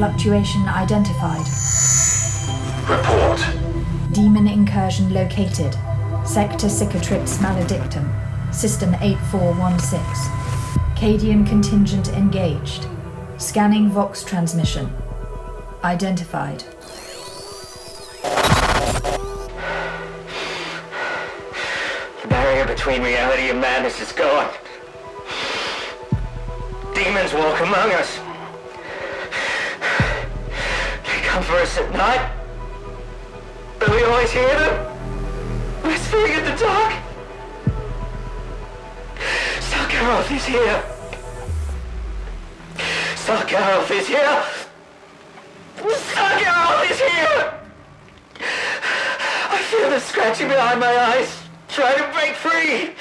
Fluctuation identified. Report. Demon incursion located. Sector Cicatrix Maledictum. System 8416. Cadian contingent engaged. Scanning Vox Transmission. Identified. The barrier between reality and madness is gone. Demons walk among us. They come for us at night. But we always hear them. Whispering in the dark. Sagaroth is here. Sagaroth is here. Sagaroth is here. I feel them scratching behind my eyes, trying to break free.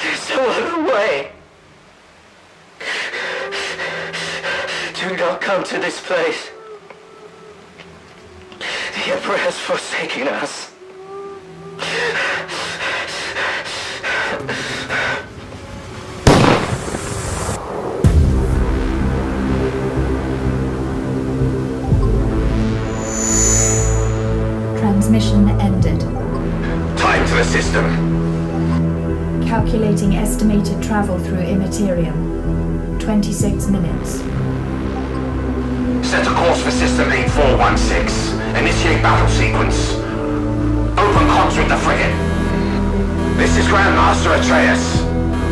There's no other way. Do not come to this place. The Emperor has forsaken us. Transmission ended. Time to the system. Calculating estimated travel through Imperium. 26 minutes. Set a course for System 8416. Initiate battle sequence. Open comms with the frigate. This is Grandmaster Atreus.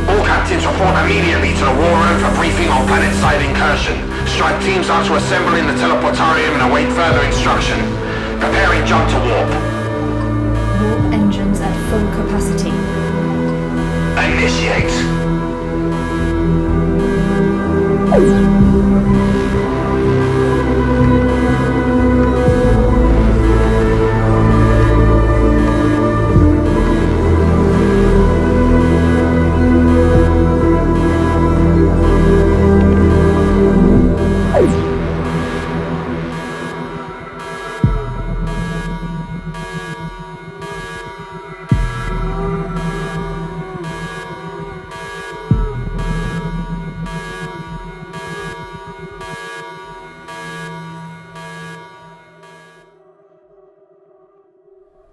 All captains report immediately to the war room for briefing on planet-side incursion. Strike teams are to assemble in the teleportarium and await further instruction. Preparing jump to warp. Warp engines at full capacity. Initiate.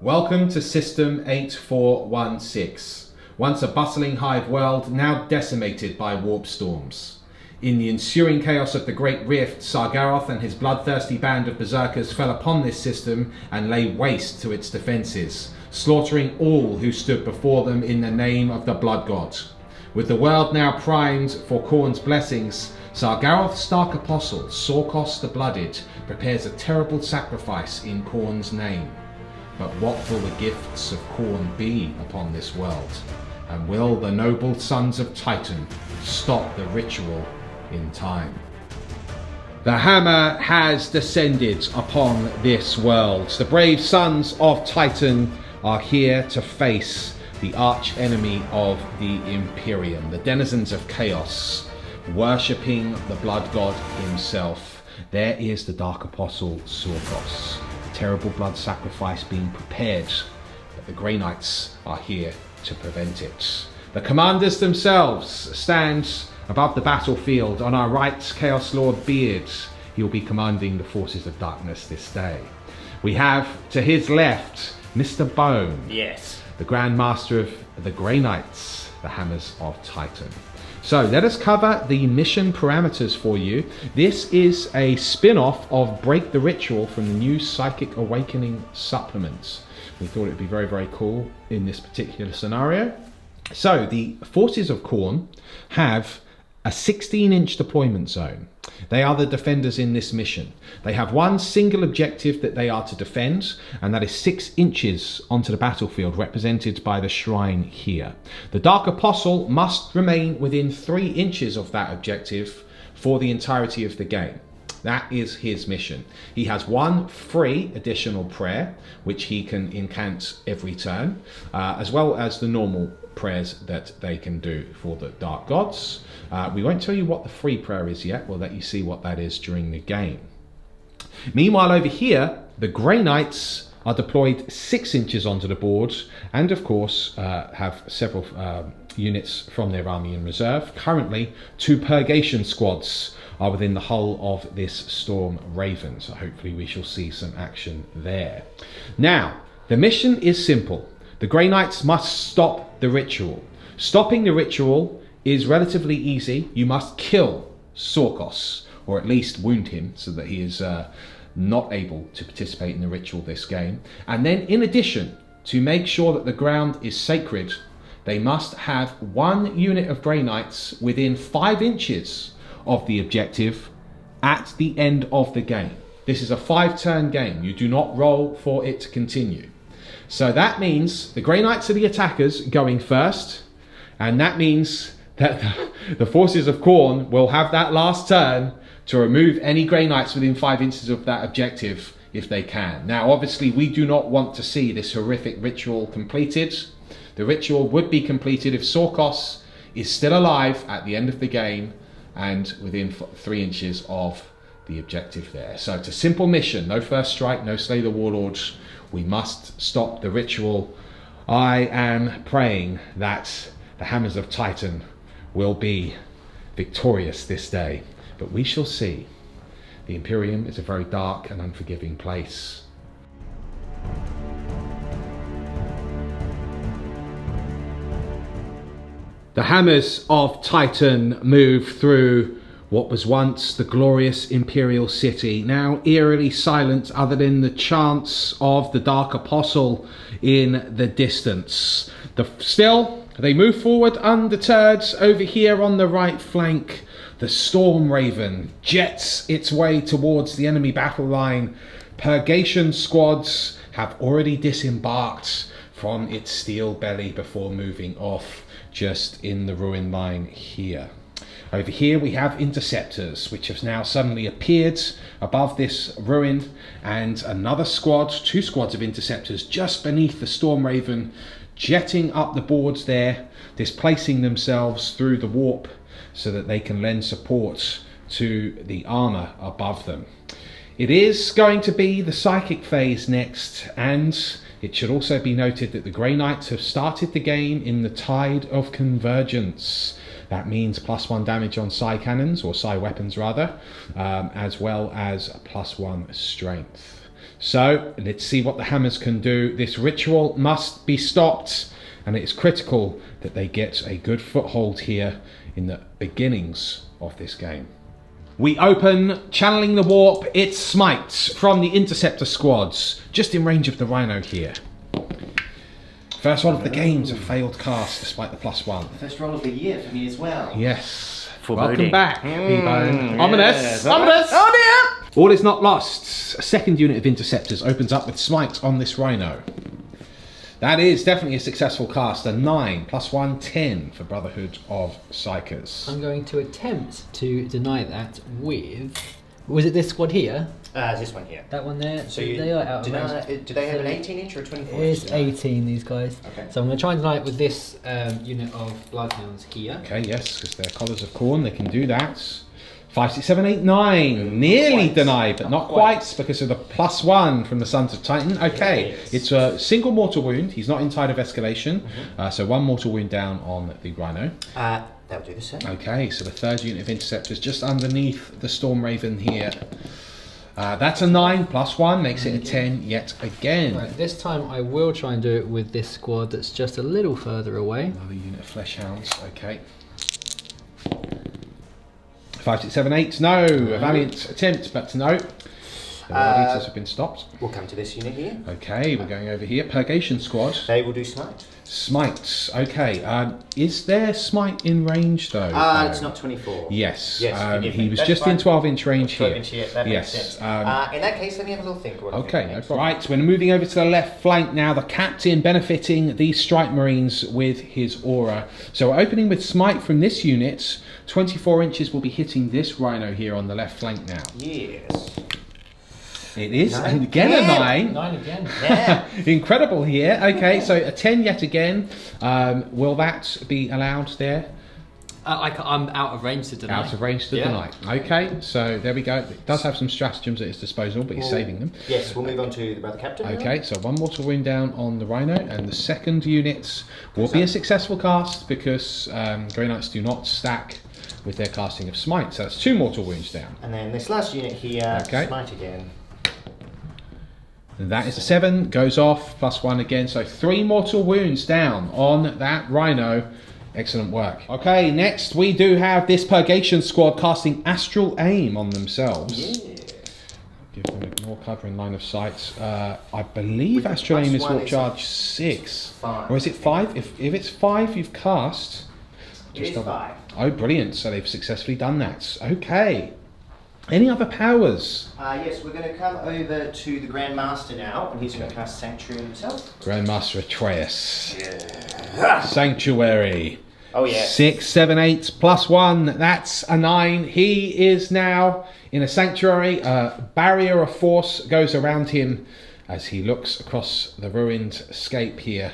Welcome to System 8416, once a bustling hive world, now decimated by warp storms. In the ensuing chaos of the Great Rift, Sagaroth and his bloodthirsty band of berserkers fell upon this system and lay waste to its defences, slaughtering all who stood before them in the name of the Blood God. With the world now primed for KHORNE's blessings, Sagaroth's dark apostle, Sorkhos the Blooded, prepares a terrible sacrifice in KHORNE's name. But what will the gifts of KHORNE be upon this world? And will the noble sons of Titan stop the ritual in time? The hammer has descended upon this world. The brave sons of Titan are here to face the arch enemy of the Imperium, the denizens of chaos, worshipping the blood god himself. There is the dark apostle Sorkhos. Terrible blood sacrifice being prepared, but the Grey Knights are here to prevent it. The commanders themselves stand above the battlefield. On our right, Chaos Lord Beard. He will be commanding the forces of darkness this day. We have to his left Mr. Bone. Yes. The Grand Master of the Grey Knights, the Hammers of Titan. So let us cover the mission parameters for you. This is a spin-off of Break the Ritual from the new Psychic Awakening supplements. We thought it'd be very, very cool in this particular scenario. So the forces of KHORNE have a 16-inch deployment zone. They are the defenders in this mission. They have one single objective that they are to defend, and that is 6 inches onto the battlefield, represented by the shrine here. The Dark Apostle must remain within 3 inches of that objective for the entirety of the game. That is his mission. He has one free additional prayer, which he can incant every turn, as well as the normal prayers that they can do for the Dark Gods. We won't tell you what the free prayer is yet. We'll let you see what that is during the game. Meanwhile, over here, the Grey Knights are deployed 6 inches onto the board, and of course have several units from their army in reserve. Currently, 2 purgation squads are within the hull of this Storm Raven. So hopefully we shall see some action there. Now, the mission is simple. The Grey Knights must stop the ritual. Stopping the ritual is relatively easy. You must kill Sorkhos, or at least wound him so that he is not able to participate in the ritual this game. And then in addition, to make sure that the ground is sacred, they must have 1 unit of Grey Knights within 5 inches of the objective at the end of the game. This is a 5-turn game. You do not roll for it to continue. So that means the Grey Knights are the attackers going first, and that means that the forces of KHORNE will have that last turn to remove any Grey Knights within 5 inches of that objective if they can. Now obviously we do not want to see this horrific ritual completed. The ritual would be completed if Sorkhos is still alive at the end of the game and within 3 inches of the objective there. So it's a simple mission. No first strike, no slay the warlords. We must stop the ritual. I am praying that the Hammers of Titan will be victorious this day, but we shall see. The Imperium is a very dark and unforgiving place. The Hammers of Titan move through what was once the glorious Imperial city, now eerily silent other than the chants of the Dark Apostle in the distance. Still, they move forward undeterred. Over here on the right flank, the Storm Raven jets its way towards the enemy battle line. Purgation squads have already disembarked from its steel belly before moving off just in the ruin line here. Over here we have interceptors, which have now suddenly appeared above this ruin, and another squad, 2 squads of interceptors just beneath the Storm Raven, jetting up the boards there, displacing themselves through the warp so that they can lend support to the armour above them. It is going to be the psychic phase next, and it should also be noted that the Grey Knights have started the game in the tide of convergence. That means +1 damage on Psycannons, or Psy weapons rather, as well as +1 strength. So let's see what the Hammers can do. This ritual must be stopped, and it is critical that they get a good foothold here in the beginnings of this game. We open, channeling the warp. It's Smite from the Interceptor squads, just in range of the Rhino here. First one of the game's a failed cast despite the +1. First roll of the year for me as well. Yes. Foreboding. Welcome back, P-Bone. Ominous! Yes. Ominous! Oh dear! All is not lost. A second unit of Interceptors opens up with Smite on this Rhino. That is definitely a successful cast. A 9 +1, 10 for Brotherhood of Psykers. I'm going to attempt to deny that with... Was it this squad here? This one here. That one there? So you, they are out of range. do they have an 18 inch or a 24 It's inch? 18, these guys. Okay. So I'm going to try and deny it with this unit of Bloodhounds here. Okay, yes, because they're Collars of KHORNE, they can do that. 5, 6, 7, 8, 9. Nearly quite. denied, but not quite because of the +1 from the Sons of Titan. Okay, Yes. it's a single mortal wound. He's not in tide of escalation. So 1 mortal wound down on the Rhino. That'll do the same. Okay, so the third unit of Interceptors just underneath the Storm Raven here. That's a 9 +1, makes it a 10 yet again. Right, this time I will try and do it with this squad that's just a little further away. Another unit of Flesh Hounds, okay. 5, 6, 7, 8, no. A valiant attempt, but no. The Eaters have been stopped. We'll come to this unit here. Okay, we're going over here. Purgation Squad. They will do smite. Smite, okay. Is there Smite in range though? It's not 24. Yes, Yes, forgive he me. was That's just fine. in 12-inch range 12 here. inch here, that makes Yes. sense. In that case, let me have a little think. What I Okay, think no problem. Right, we're moving over to the left flank now. The captain benefiting these Strike Marines with his aura. So we're opening with Smite from this unit. 24 inches will be hitting this Rhino here on the left flank now. Yes. It is, Nine. and again a 9. 9 again. Yeah. Incredible here. Okay, so a 10 yet again. Will that be allowed there? I'm out of range to deny. Out of range to deny. Okay, so there we go. It does have some stratagems at its disposal, but he's saving them. Yes, we'll move on to the Brother Captain. now. Okay, so 1 mortal wound down on the Rhino, and the second unit will be a successful cast because Grey Knights do not stack with their casting of Smite. So that's 2 mortal wounds down. And then this last unit here, Okay. Smite again. And that is a 7, goes off, +1 again. So 3 mortal wounds down on that Rhino. Excellent work. Okay, next we do have this Purgation squad casting Astral Aim on themselves. Yeah. Give them more cover in line of sight. I believe Astral Aim is what charge 6. 5. Or is it 5? If it's 5 you've cast. It is 5. Oh, brilliant. So they've successfully done that. Okay. Any other powers? Yes, we're going to come over to the Grand Master now, and he's going to cast Sanctuary himself. Grandmaster Atreus. Yeah. Sanctuary. Oh, yeah. 6, 7, 8, +1. That's a 9. He is now in a sanctuary. Barrier of force goes around him as he looks across the ruined escape here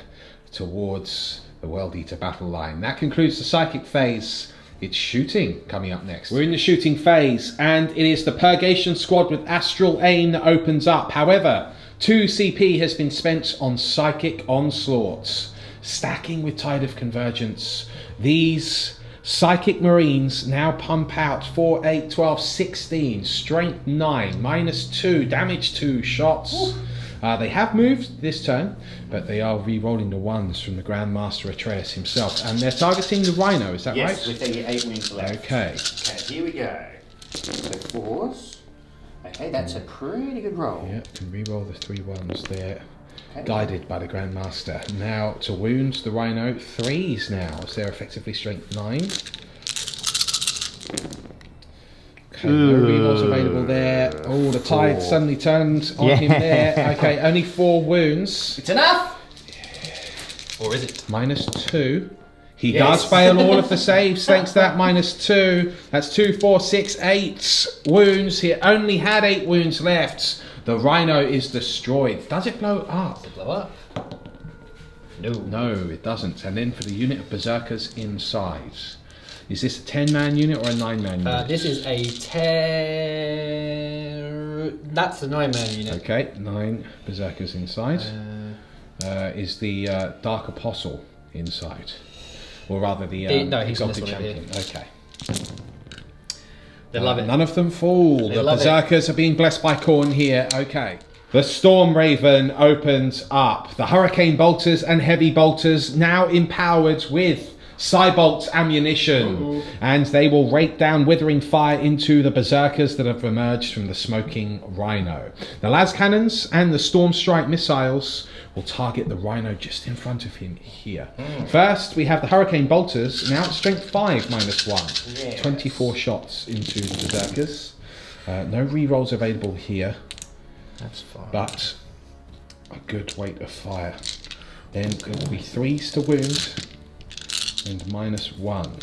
towards the World Eater battle line. That concludes the psychic phase. It's shooting coming up next. We're in the shooting phase, and it is the Purgation squad with Astral Aim that opens up. However, 2 CP has been spent on Psychic Onslaughts. Stacking with Tide of Convergence, these Psychic Marines now pump out 4, 8, 12, 16, Strength 9, -2, damage 2 shots. They have moved this turn, but they are re-rolling the 1s from the Grandmaster Atreus himself. And they're targeting the Rhino, is that right? Yes, with the 8 wounds left. Okay. Okay, here we go. So 4s. Okay, that's a pretty good roll. Yeah, can re-roll the 3 1s there. Okay. Guided by the Grandmaster. Now to wound the Rhino, 3s now, so they're effectively Strength 9. Okay, no rerolls available there. Oh, the tide suddenly turned on him there. Okay, only 4 wounds. It's enough! Or is it? -2. He does fail all of the saves thanks to that -2. That's 2, 4, 6, 8 wounds. He only had 8 wounds left. The Rhino is destroyed. Does it blow up? Blow up? No. No, it doesn't. And then for the unit of Berserkers inside. Is this a 10-man unit or a 9-man unit? This is a 10... That's the 9-man unit. Okay, 9 Berserkers inside. Is the Dark Apostle inside? Or rather the no, he's in this Exalted one over Champion. Okay. They love it. None of them fall. The love Berserkers are being blessed by KHORNE here. Okay. The Storm Raven opens up. The Hurricane Bolters and Heavy Bolters now empowered with Cybolt ammunition. And they will rake down Withering Fire into the Berserkers that have emerged from the Smoking Rhino. The Las Cannons and the Storm Strike missiles will target the Rhino just in front of him here. First, we have the Hurricane Bolters, now at Strength 5 -1. Yes. 24 shots into the Berserkers. No rerolls available here, That's fine. but a good weight of fire. Then it will be 3s to wound and -1.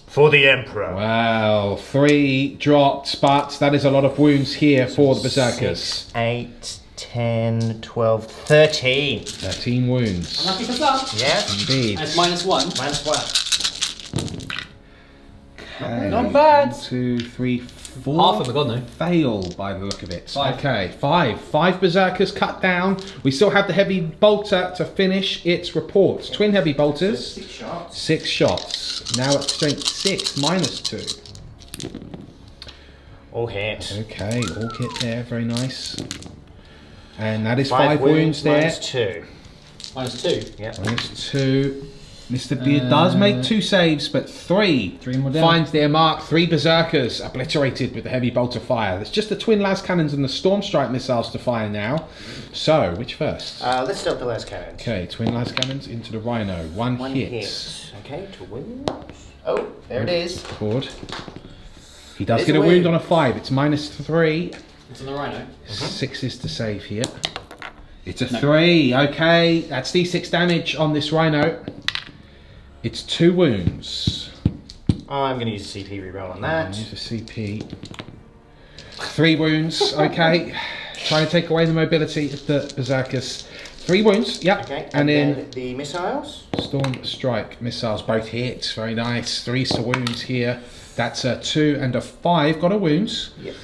For the Emperor. Wow, 3 dropped, but that is a lot of wounds here for the Berserkers. 6, 8, 10, 12, 13. 13 wounds. Lucky for some. Yeah. Indeed. That's -1. -1. Okay. Not bad. 2, 3, 4. Half of them are gone though. Fail by the look of it. 5. Okay, 5 Berserkers cut down. We still have the Heavy Bolter to finish its report. Twin Heavy Bolters. 6 shots. 6 shots. Now at Strength 6 -2. All hit. Okay, all hit there. Very nice. And that is 5 5 wounds there. -2. -2. Yep. -2. Mr. Beard does make 2 saves, but 3 more down. finds their mark. 3 Berserkers obliterated with the Heavy Bolter fire. There's just the Twin Las Cannons and the Storm Strike missiles to fire now. So, which first? Let's start the last cannon. Okay, Twin Las Cannons into the Rhino. One hit. Okay, to wound. Oh, there it is. Cord. He does It's get a a wound wound. on a 5. It's -3. It's on the Rhino. 6 is to save here. It's a 3. Okay, that's D6 damage on this Rhino. It's 2 wounds. I'm going to use a CP reroll on that. Use a CP. 3 wounds. Okay. Trying to take away the mobility of the Berserkers. 3 wounds. Yep. Okay, And then the missiles. Storm Strike missiles both hit. Very nice. 3 to wounds here. That's a 2 and a 5. Got a wounds. Yep.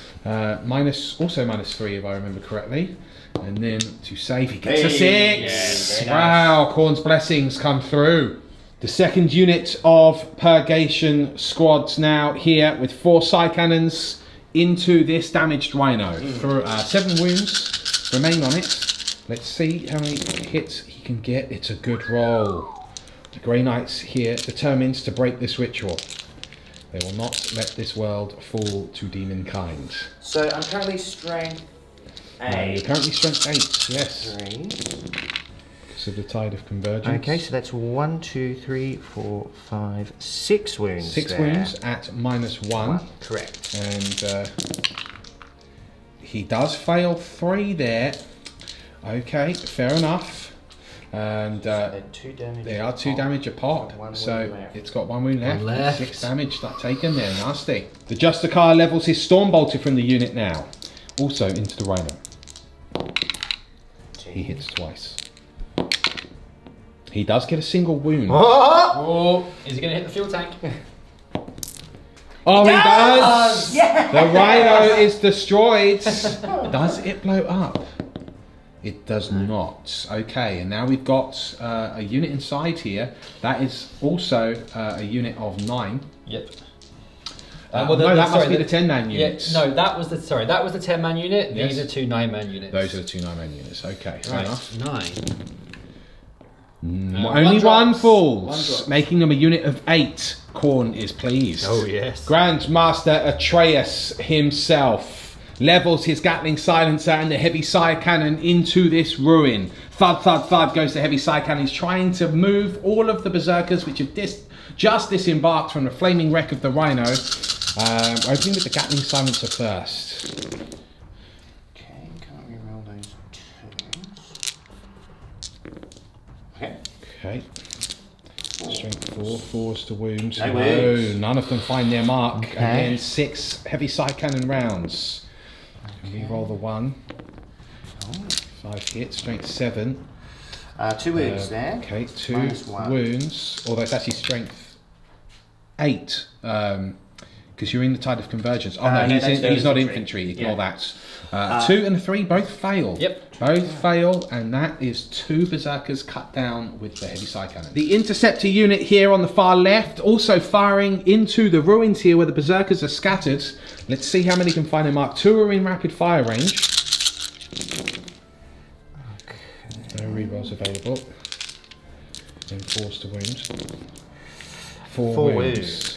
Also -3 if I remember correctly. And then to save, he gets a Hey, 6. yeah, very nice. Wow, KHORNE's blessings come through. The second unit of Purgation squads now here with 4 Psycannons into this damaged Rhino. For 7 wounds remain on it. Let's see how many hits he can get. It's a good roll. The Grey Knights here determined to break this ritual. They will not let this world fall to demon kind. So I'm currently strength 8. You're currently strength 8, yes. 3. Because of the tide of convergence. Okay, so that's 1, 2, 3, 4, 5, 6 wounds. 6 there. wounds at -1. Correct. And he does fail 3 there. Okay, fair enough. And They're 2 damage. they are 2 damage apart. One So wound left. it's got 1 wound left. 1 left. 6 damage that taken there. Nasty. The Justicar levels his Stormbolter from the unit now. Also into the Rhino. He hits twice. He does get a single wound. Oh, is he going to hit the fuel tank? Oh, he does! Yeah! The Rhino is destroyed. Does it blow up? It does not. Okay, and now we've got a unit inside here. That is also a unit of 9. Yep. No, that must be the 10-man units. Yeah, no, that was the 10-man unit. Yes. These are 2 9-man units. Those are the 2 9-man units. Okay, fair enough. 9. Only one falls, One drops. making them a unit of 8. KHORNE is pleased. Oh yes. Grandmaster Atreus himself levels his Gatling Silencer and the heavy Psycannon into this ruin. Thud, thud, thud goes the heavy Psycannon. He's trying to move all of the Berserkers which have just disembarked from the flaming wreck of the Rhino. Opening with the Gatling Silencer first. Okay, can't reroll those 2s. Okay. Okay. Strength 4, 4s to wounds. No wounds. None of them find their mark. Okay. Again, 6 heavy Psycannon rounds. Okay. Reroll the 1. 5 hits, strength 7. 2 wounds there. Okay, 2 -1. wounds. Although it's actually strength 8. Because you're in the tide of convergence. Oh no, no, he's not infantry. infantry. Ignore Yeah. that. 2 and 3 both fail. Yep. Both fail, and that is 2 Berserkers cut down with the heavy Psycannon. The Interceptor unit here on the far left, also firing into the ruins here where the Berserkers are scattered. Let's see how many can find their mark. 2 are in rapid fire range. No rerolls available. Then 4s to wounds. 4 4 wounds. wounds.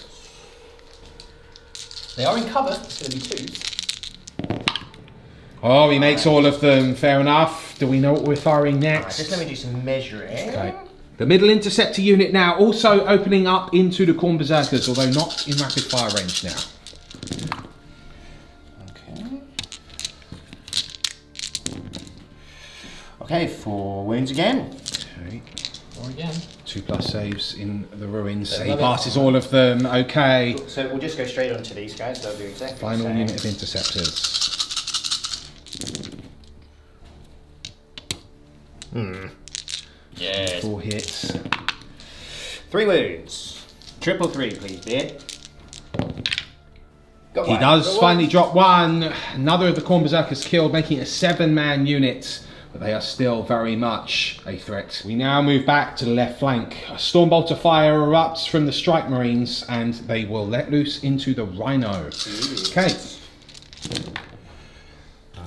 They are in cover. It's going to be 2s. Oh, he makes all of them. Fair enough. Do we know what we're firing next? Just let me do some measuring. Okay. The middle Interceptor unit now also opening up into the KHORNE Berserkers, although not in rapid fire range now. Okay. Okay, 4 wounds again. Okay. Or again. 2+ saves in the ruins. I He love it. passes all of them. Okay. So we'll just go straight on to these guys. They'll do exactly Final the same. unit of Interceptors. Yeah. 4 hits. 3 wounds. 3, please, dear. Got He one. does Got one. finally drop 1. Another of the KHORNE Berserkers killed, making it a 7-man unit. But they are still very much a threat. We now move back to the left flank. A Stormbolter fire erupts from the Strike Marines, and they will let loose into the Rhino. Okay.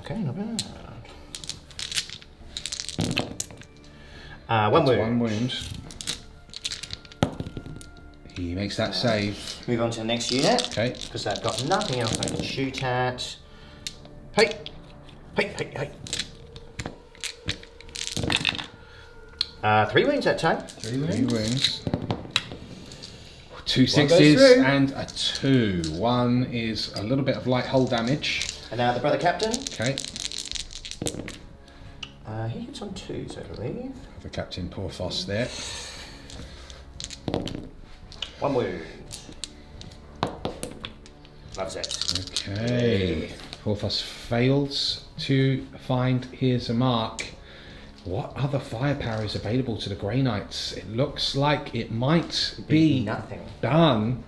Okay, not bad. 1 wound. 1 wound. He makes that save. Move on to the next unit. Okay. Because I've got nothing else I can shoot at. Hey! Hey, hey, hey! 3 wounds that time. 3 3 wounds. wounds. 2 One goes 6s through. and a 2. 1 is a little bit of light hull damage. And now the brother captain. Okay. He hits on 2s, I believe. The Captain Porthos there. 1 wound. That's it. Okay. Porthos fails to find his mark. What other firepower is available to the Grey Knights? It looks like it might be Nothing. done.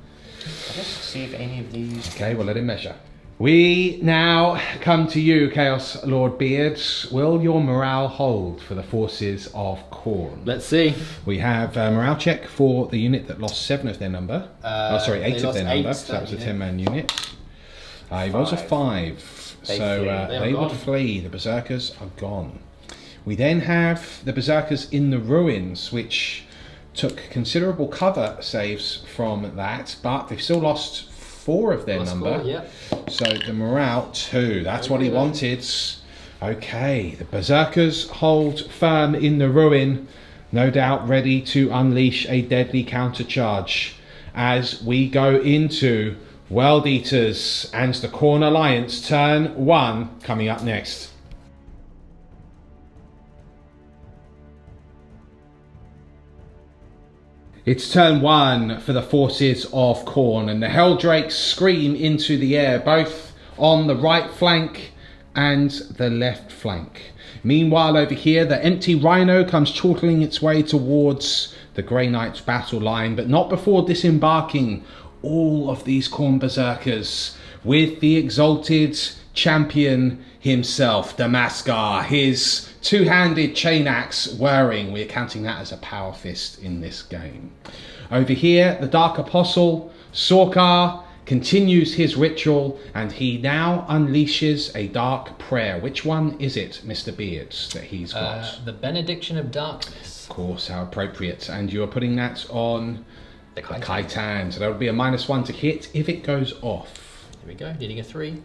I'll just see if any of these. Okay, we'll let him measure. We now come to you, Chaos Lord Beard. Will your morale hold for the forces of KHORNE? Let's see. We have a morale check for the unit that lost 7 of their number. 8 of their number, so that was a 10-man unit. He rolls a 5, they would flee. The Berserkers are gone. We then have the Berserkers in the ruins, which took considerable cover saves from that, but they've still lost 4 of their number. 4, yeah. So the morale 2, that's what he wanted. Okay, the Berserkers hold firm in the ruin, no doubt ready to unleash a deadly countercharge as we go into World Eaters and the KHORNE Alliance turn 1 coming up next. It's turn 1 for the forces of KHORNE, and the Helldrakes scream into the air, both on the right flank and the left flank. Meanwhile, over here, the empty Rhino comes chortling its way towards the Grey Knight's battle line, but not before disembarking all of these KHORNE Berserkers with the exalted champion himself, Damaskar, his two-handed chain axe whirring. We're counting that as a power fist in this game. Over here, the Dark Apostle, Sorkhos, continues his ritual, and he now unleashes a dark prayer. Which one is it, Mr. Beards, that he's got? The Benediction of Darkness. Of course, how appropriate. And you're putting that on the Khitan. So that would be a -1 to hit if it goes off. Here we go, needing a 3.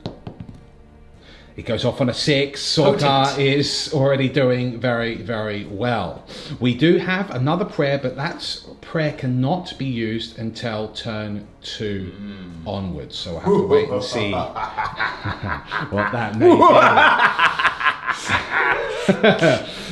It goes off on a 6. Sorkhos is already doing very, very well. We do have another prayer, but that prayer cannot be used until turn 2 onwards. So we'll have to wait and see what that may be.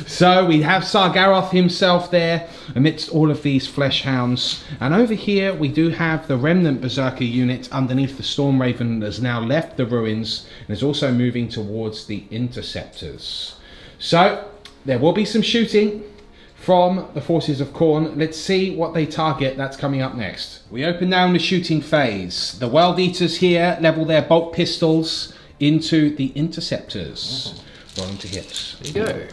So we have Sagaroth himself there amidst all of these flesh hounds, and over here we do have the remnant Berserker unit underneath the Storm Raven that has now left the ruins and is also moving towards the Interceptors. So there will be some shooting from the forces of KHORNE. Let's see what they target. That's coming up next. We open now in the shooting phase. The World Eaters here level their bolt pistols into the Interceptors. Rolling to hit. There you go.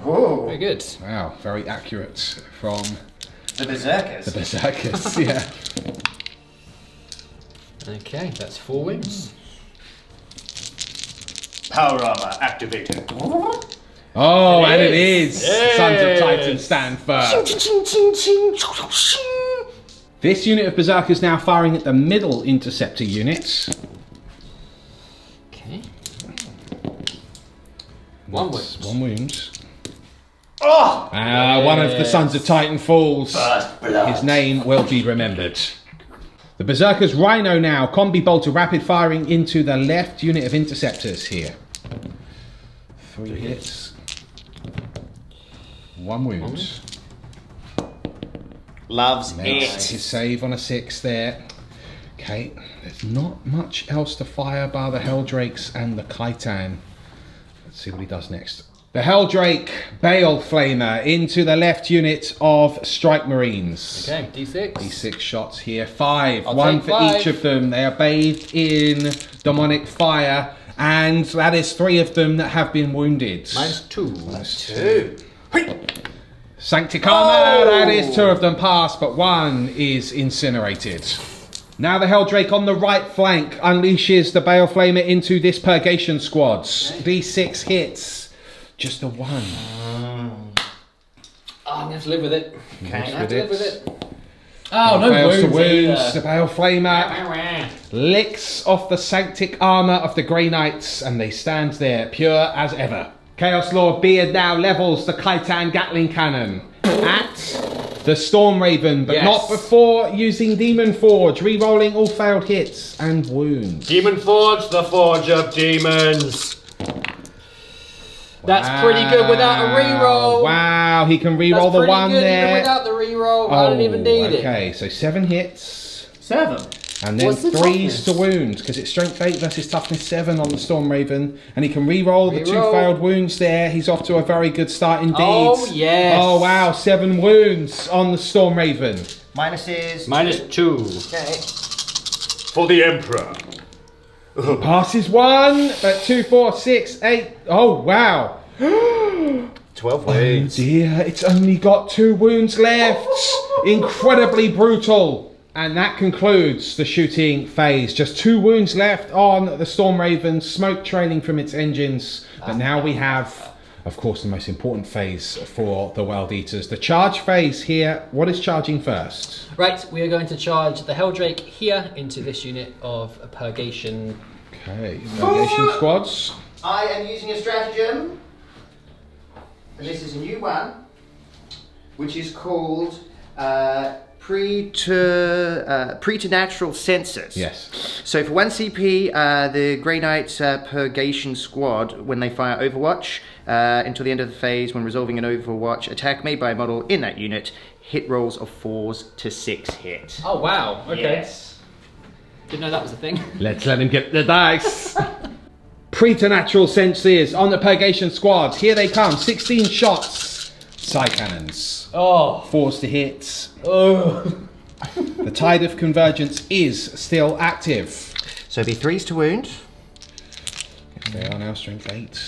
Whoa. Very good. Wow, very accurate from The Berserkers. the Berserkers. Yeah. Okay, that's 4 wounds. Power armor activated. Oh, and it is. Yes. Sons of Titan stand firm. This unit of Berserkers now firing at the middle Interceptor unit. Okay. 1 wound. 1 wound. Oh! One of the Sons of Titan falls. First blood. His name will be remembered. The Berserker's Rhino now, combi bolter, rapid firing into the left unit of Interceptors here. 3 hits. 1 wound. Loves Makes his save on a 6 there. Okay, there's not much else to fire bar the Helldrakes and the Khitan. Let's see what he does next. The Helldrake Bale Flamer into the left unit of Strike Marines. Okay, D6. D6 shots here. 5. I'll 1 take for 5. each of them. They are bathed in demonic fire. And that is 3 of them that have been wounded. -2. Two. Sanctic Armor, that is 2 of them pass, but 1 is incinerated. Now the Helldrake on the right flank unleashes the Bale Flamer into this Purgation Squad. D6 hits. Just a 1. Oh, I'm going to have to live with it. Okay. I have to live with it. Oh, no Fails to wounds wounds. either. The Bale Flamer licks off the Sanctic Armor of the Grey Knights, and they stand there pure as ever. Chaos Lord Beard now levels the Khitan Gatling cannon at the Storm Raven, but Yes. not before using Demon Forge, re-rolling all failed hits and wounds. Demon Forge, the Forge of Demons. That's pretty good without a reroll. Wow, he can re-roll That's the pretty 1 good there. even without the reroll. I didn't even need it. Okay, so 7 hits. 7. And then What's the 3s toughness? to wound, because it's strength 8 versus toughness 7 on the Storm Raven. And he can re-roll the 2 Reroll. failed wounds there. He's off to a very good start indeed. Oh, yes. Oh, wow, 7 wounds on the Storm Raven. Minuses. -2. Okay. For the Emperor. He passes one, but 2, 4, 6, 8. Oh, wow. 12 Oh wounds. dear, it's only got 2 wounds left. Incredibly brutal. And that concludes the shooting phase. Just 2 wounds left on the Storm Raven, smoke trailing from its engines. But now we have, of course, the most important phase for the World Eaters. The charge phase here. What is charging first? Right, we are going to charge the Helldrake here into this unit of Purgation. Okay, Purgation squads. I am using a stratagem, and this is a new one, which is called preternatural senses. Yes. So for 1 CP, the Grey Knight's Purgation Squad, when they fire Overwatch, until the end of the phase, when resolving an Overwatch attack made by a model in that unit, hit rolls of 4s to 6 hit. Oh wow, okay. Yes. Didn't know that was a thing. Let's let him get the dice. Preternatural senses on the Purgation squad. Here they come. 16 shots. Psycannons. Oh. 4s to hit. Oh. The Tide of Convergence is still active. So it'd be 3s to wound. They are now strength 8.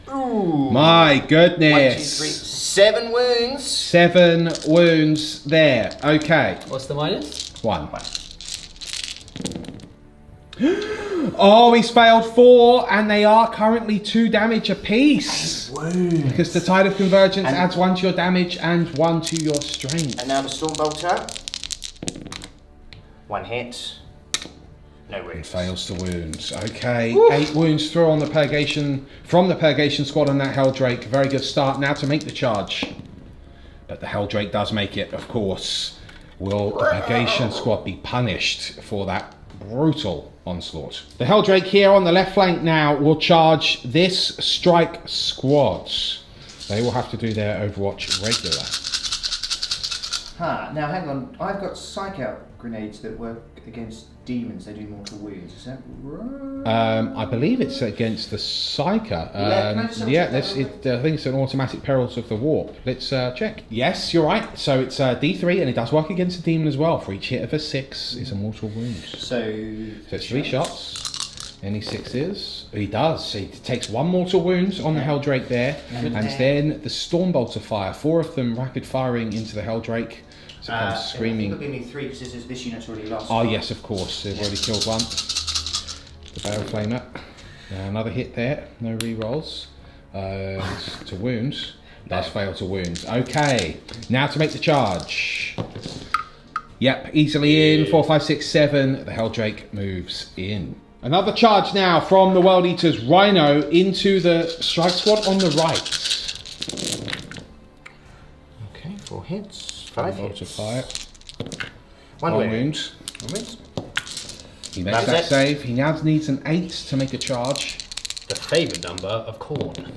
Ooh. My 1, 2, 3, goodness. 7 wounds. 7 wounds there. Okay. What's the minus? 1. Oh, he's failed 4, and they are currently 2 damage apiece. Because the Tide of Convergence adds 1 to your damage and 1 to your strength. And now the Stormbolter. 1 hit. No It wounds. fails to wounds. Okay, 8 wounds through on the Purgation, from the Purgation squad on that Helldrake. Very good start now to make the charge. But the Helldrake does make it, of course. Will the Purgation squad be punished for that brutal onslaught? The Helldrake here on the left flank now will charge this strike squad. They will have to do their Overwatch regular. Now hang on, I've got Psych Out grenades that work against demons, they do mortal wounds, is that right? I believe it's against the Psyker. Can I just double Yeah, check that I think it's an automatic perils of the warp. Let's check. Yes, you're right. So it's D3, and it does work against the demon as well. For each hit of a 6 is a mortal wound. So it's 3 shots. Any 6s? He does. He takes 1 mortal wound on the Helldrake there, and then the Stormbolter fire. 4 of them rapid firing into the Helldrake. So it comes screaming. It'll give me 3 because this unit's already lost. Oh yes, of course. They've already killed 1. The Barrel Flamer. Another hit there. No re-rolls. To wounds. Does fail to wounds. Okay. Now to make the charge. Yep, easily in. 4, 5, 6, 7. The Helldrake moves in. Another charge now from the World Eaters Rhino into the strike squad on the right. Okay, 4 hits. 5 hits. To fire. 1 wound. One wound. He makes That's that it. save. He now needs an 8 to make a charge. The favoured number of KHORNE.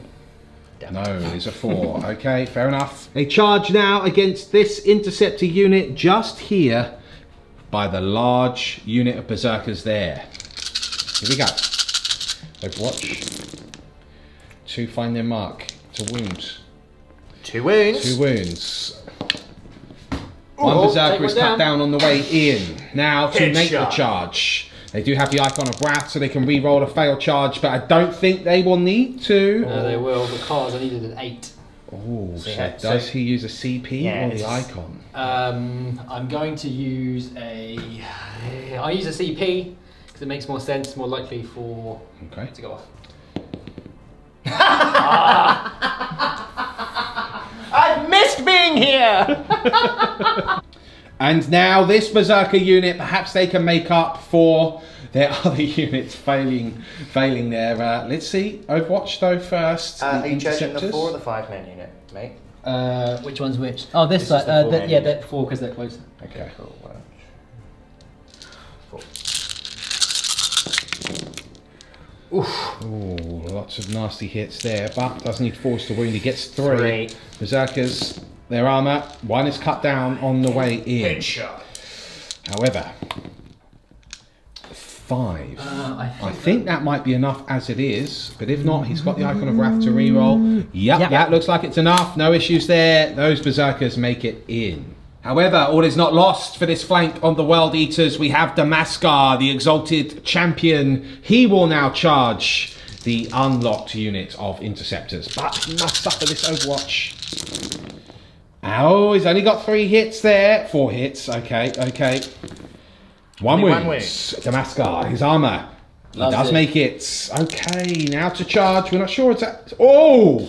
No, it's a 4. Okay, fair enough. A charge now against this interceptor unit just here by the large unit of berserkers there. Here we go. Overwatch. 2 find their mark. To wound. 2 wounds. 2 wounds. 1 berserker is cut down on the way in. Now to make the charge. They do have the icon of wrath, so they can re-roll a failed charge, but I don't think they will need to. No, they will, because I needed an 8. Oh, so yeah, does so- he use a CP Yeah, or the it's- icon? I'm going to use I'll use a CP, because it makes more sense, more likely for Okay. to go off. I've missed being here! And now this berserker unit, perhaps they can make up for their other units failing their. Let's see. Overwatch though first. Are the you charging the interceptors. 4 or the 5-man unit, mate? Which one's which? Oh, this This side. is the 4-man Yeah, unit. that 4 because they're closer. Okay. Cool. 4. Ooh, lots of nasty hits there, but doesn't need 4s to wound. He gets 3. Berserkers, their armour. 1 is cut down on the way in. Headshot. However, 5. I think that might be enough as it is, but if not, he's got the icon of wrath to reroll. Yep, that looks like it's enough. No issues there. Those berserkers make it in. However, all is not lost for this flank on the World Eaters. We have Damaskar, the exalted champion. He will now charge the unlocked unit of Interceptors, but he must suffer this Overwatch. Oh, he's only got 3 hits there. 4 hits, okay. One wound. Damaskar, his armour. He does make it. Okay, now to charge. We're not sure it's at... Oh!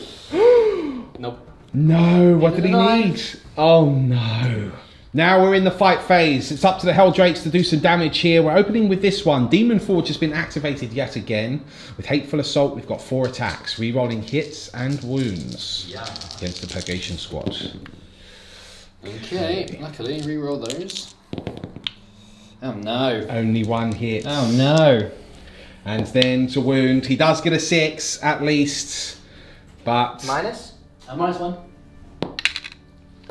Nope. No, what did he need? Oh no. Now we're in the fight phase. It's up to the Helldrakes to do some damage here. We're opening with this one. Demon Forge has been activated yet again. With Hateful Assault, we've got 4 attacks, rerolling hits and wounds against the Purgation Squad. Okay, luckily reroll those. Oh no. Only 1 hit. Oh no. And then to wound. He does get a 6 at least. But... Minus? -1.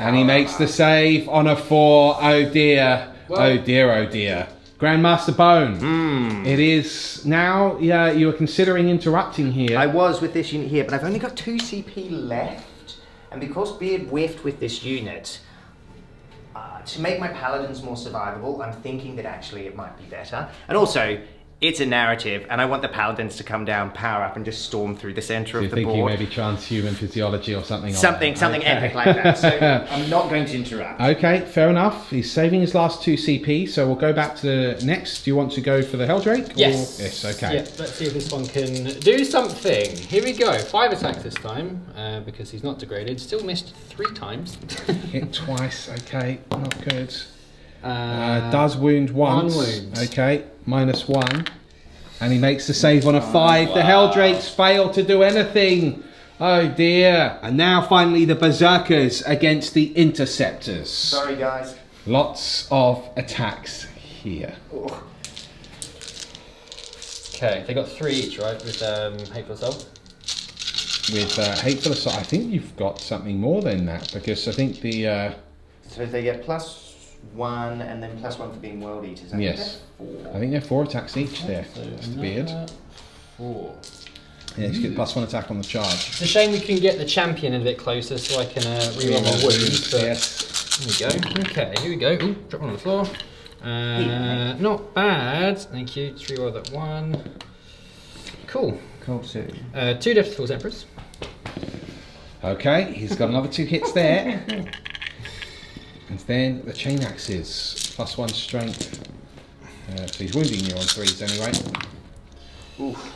And he makes the save on a 4. Oh dear. Well, oh dear. Grandmaster Bone. It is now, you were considering interrupting here. I was with this unit here, but I've only got 2 CP left. And because Beard whiffed with this unit, to make my paladins more survivable, I'm thinking that actually it might be better. And also, it's a narrative, and I want the paladins to come down, power up, and just storm through the centre of the board. You're thinking maybe transhuman physiology or something? Something epic like that. So I'm not going to interrupt. Okay, fair enough. He's saving his last 2 CP, so we'll go back to the next. Do you want to go for the Helldrake? Yes. Yes, okay. Yeah, let's see if this one can do something. Here we go. 5 attacks this time, because he's not degraded. Still missed 3 times. Hit twice, okay, not good. Does wound once. 1 wound. Okay, -1. And he makes the save on a 5. The Helldrakes fail to do anything. Oh dear. And now finally the Berserkers against the Interceptors. Sorry, guys. Lots of attacks here. Okay, they got 3 each, right? With Hateful Assault. With Hateful Assault, I think you've got something more than that, because I think the... So they get +1 and then +1 for being World Eaters. Yes. I think they're 4 attacks each there. That's the beard. 4. Yeah, you get +1 attack on the charge. It's a shame we can get the champion a bit closer so I can reroll my wounds. But Yes. Here we go. Okay, here we go. Ooh, drop one on the floor. Not bad. Thank you. Just reroll that 1. Cool. Cool too. 2 Death Tools Emperors. Okay, he's got another 2 hits there. And then the chain axes, +1 strength. So he's wounding you on 3s anyway. Oof.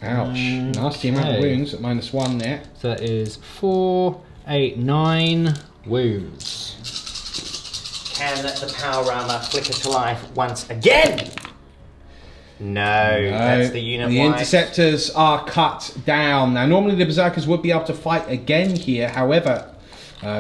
Ouch. Nasty amount of wounds at -1 there. So that is 4, 8, 9 wounds. Can the power armor flicker to life once again? No, that's the unit. The Interceptors are cut down. Now, normally the Berserkers would be able to fight again here. However,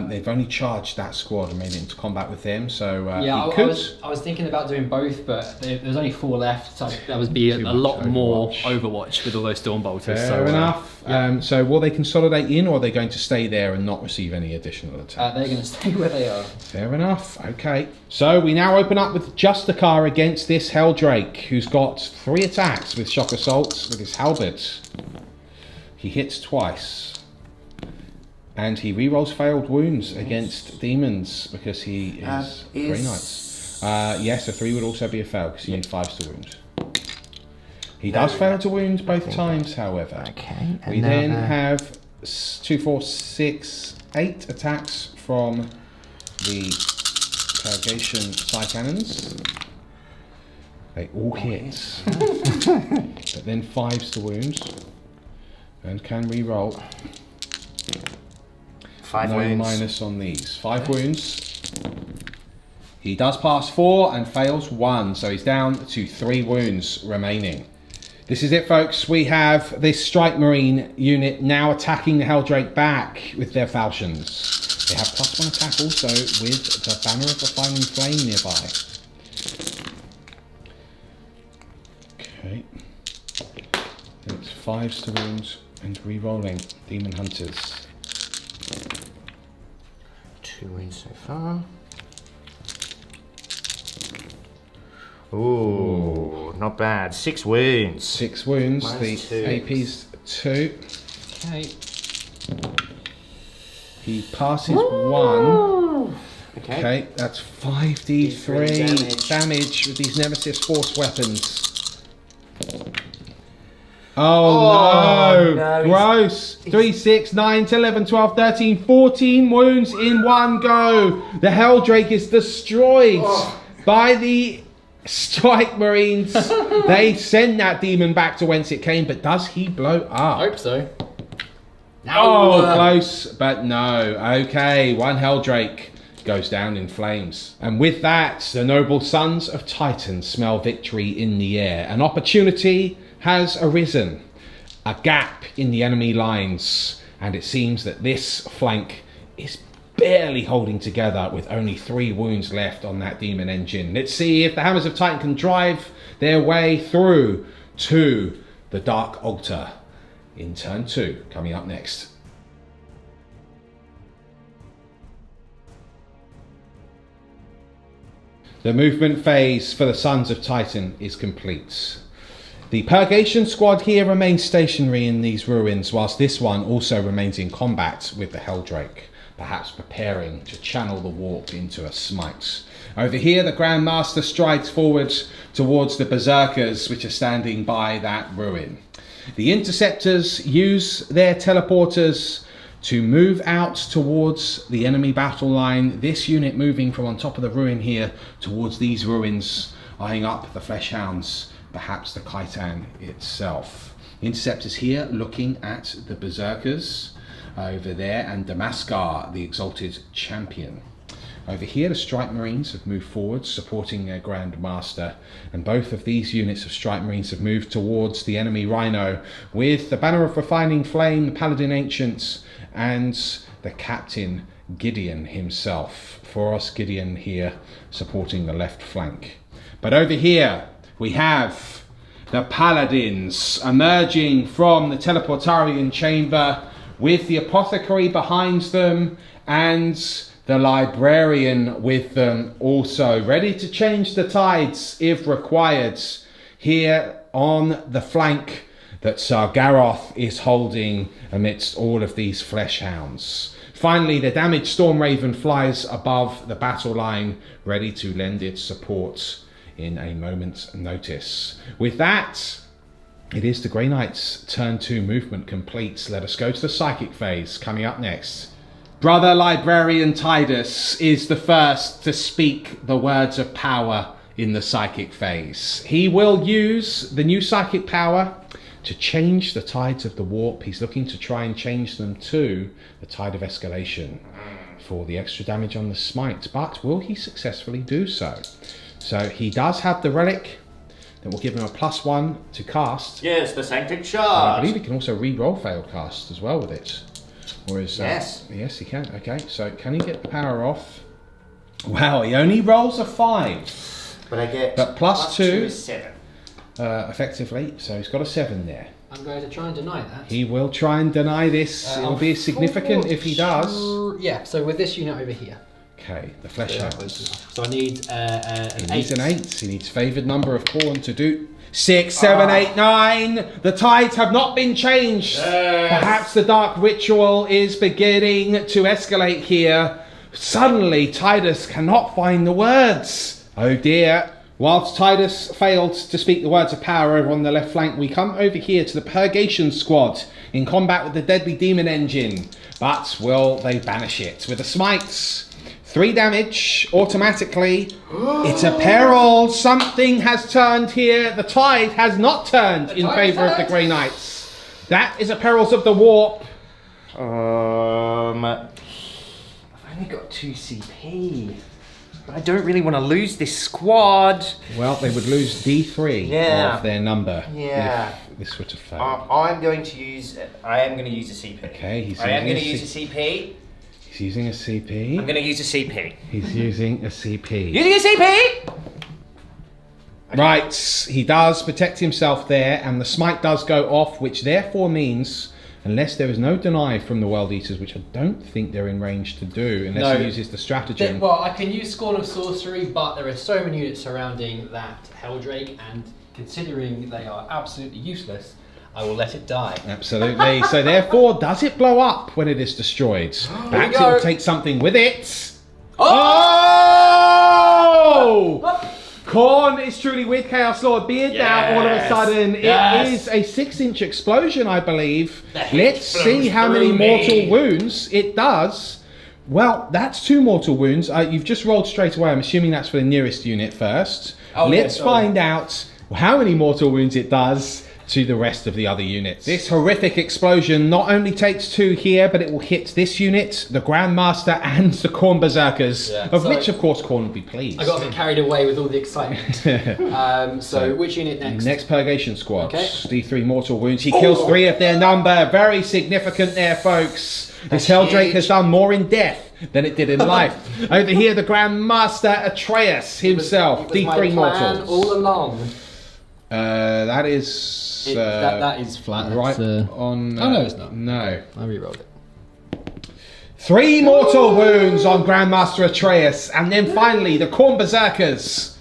they've only charged that squad and made it into combat with them. So yeah, he could. I was thinking about doing both, but there's only 4 left, so that would be a lot more Overwatch with all those Stormbolters. Fair enough. Yeah. So will they consolidate in, or are they going to stay there and not receive any additional attacks? They're going to stay where they are. Fair enough. Okay. So we now open up with Justicar against this Helldrake, who's got 3 attacks with Shock Assault with his halberd. He hits twice. And he rerolls failed wounds against demons because he is Greatsword. Yes, a 3 would also be a fail because you need 5s to wound. He does fail to wound both times, however. Okay. We then have 2, 4, 6, 8 attacks from the Purgation Psycannons. They all hit. But then 5s to wound. And can reroll. 5 no wounds. minus on these. 5 wounds. He does pass 4 and fails 1, so he's down to 3 wounds remaining. This is it, folks. We have this Strike Marine unit now attacking the Helldrake back with their falchions. They have +1 attack also with the Banner of the Flaming Flame nearby. Okay. It's 5s to wounds and re-rolling Demon Hunters. 2 wounds so far. Ooh, not bad. 6 wounds. 6 wounds. Minus The 2. AP's 2. Okay. He passes 1. Okay. That's 5d3 D3 damage with these Nemesis force weapons. Oh, no. Gross. 3, 6, 9, 10, 11, 12, 13, 14 wounds in one go. The Helldrake is destroyed by the Strike Marines. They send that demon back to whence it came, but does he blow up? I hope so. Oh, close, but no. Okay, one Helldrake goes down in flames. And with that, the noble sons of Titan smell victory in the air. An opportunity has arisen. A gap in the enemy lines. And it seems that this flank is barely holding together with only 3 wounds left on that demon engine. Let's see if the Hammers of Titan can drive their way through to the Dark Altar in turn 2, coming up next. The movement phase for the Sons of Titan is complete. The Purgation Squad here remains stationary in these ruins, whilst this one also remains in combat with the Helldrake, perhaps preparing to channel the warp into a smite. Over here, the Grand Master strides forward towards the Berserkers, which are standing by that ruin. The Interceptors use their teleporters to move out towards the enemy battle line. This unit moving from on top of the ruin here towards these ruins, eyeing up the Fleshhounds, perhaps the Khitan itself. Interceptors here looking at the Berserkers over there, and Damaskar, the Exalted Champion. Over here, the Strike Marines have moved forward, supporting their Grand Master, and both of these units of Strike Marines have moved towards the enemy Rhino, with the Banner of Refining Flame, the Paladin Ancients, and the Captain Gideon himself. Foros Gideon here, supporting the left flank. But over here, we have the Paladins emerging from the Teleportarian Chamber, with the Apothecary behind them, and the Librarian with them also, ready to change the tides if required, here on the flank that Sagaroth is holding amidst all of these Fleshhounds. Finally, the damaged Stormraven flies above the battle line, ready to lend its support in a moment's notice. With that, it is the Grey Knight's turn 2 movement complete. Let us go to the psychic phase, coming up next. Brother Librarian Tidus is the first to speak the words of power in the psychic phase. He will use the new psychic power to change the tides of the warp. He's looking to try and change them to the tide of escalation for the extra damage on the smite, but will he successfully do so? So he does have the relic that will give him a +1 to cast. Yes, the Sanctic I Shard. believe he can also re-roll failed cast as well with it. Or is, yes. Yes, he can. Okay, so can he get the power off? Wow, he only rolls a 5. But I get But +2 is 7. Effectively, so he's got a 7 there. I'm going to try and deny that. He will try and deny this. It'll be significant if he does. Yeah, so with this unit over here. Okay, the Fleshhounds. So I need an 8. He needs an 8. He needs favoured number of KHORNE to do 6, 7, 8, 9. The tides have not been changed. Perhaps the dark ritual is beginning to escalate here. Suddenly, Tidus cannot find the words. Oh dear. Whilst Tidus failed to speak the words of power over on the left flank, we come over here to the Purgation Squad in combat with the Deadly Demon Engine. But will they banish it with the smites? 3 damage automatically. It's a peril. Something has turned here. The tide has not turned in favour of the Grey Knights. That is a perils of the warp. I've only got 2 CP. But I don't really want to lose this squad. Well, they would lose D3 of their number if this were to fail. I am going to use a CP. Okay, I am going to use a CP. He's using a CP. I'm going to use a CP. He's using a CP. Using a CP! Right, he does protect himself there, and the smite does go off, which therefore means, unless there is no deny from the World Eaters, which I don't think they're in range to do, unless he uses the stratagem. Well, I can use Scorn of Sorcery, but there are so many units surrounding that Helldrake, and considering they are absolutely useless, I will let it die. Absolutely. So therefore, does it blow up when it is destroyed? Perhaps it will take something with it. Oh! KHORNE is truly with Chaos Lord Beard now. All of a sudden, it is a 6-inch explosion, I believe. Let's see how many mortal wounds it does. Well, that's 2 mortal wounds. You've just rolled straight away. I'm assuming that's for the nearest unit first. Let's find out how many mortal wounds it does to the rest of the other units. This horrific explosion not only takes 2 here, but it will hit this unit, the Grandmaster, and the KHORNE Berserkers, which, of course, KHORNE will be pleased. I got a bit carried away with all the excitement. so, which unit next? Next Purgation Squad. Okay. D3 mortal wounds. He kills 3 of their number. Very significant there, folks. This Helldrake has done more in death than it did in life. Over here, the Grandmaster Atreus himself. It was D3 my plan mortals. all along. That is... that is flat. Right That's, on... oh, no, it's not. No. I re-rolled it. 3 mortal wounds on Grandmaster Atreus. And then finally, the KHORNE Berserkers.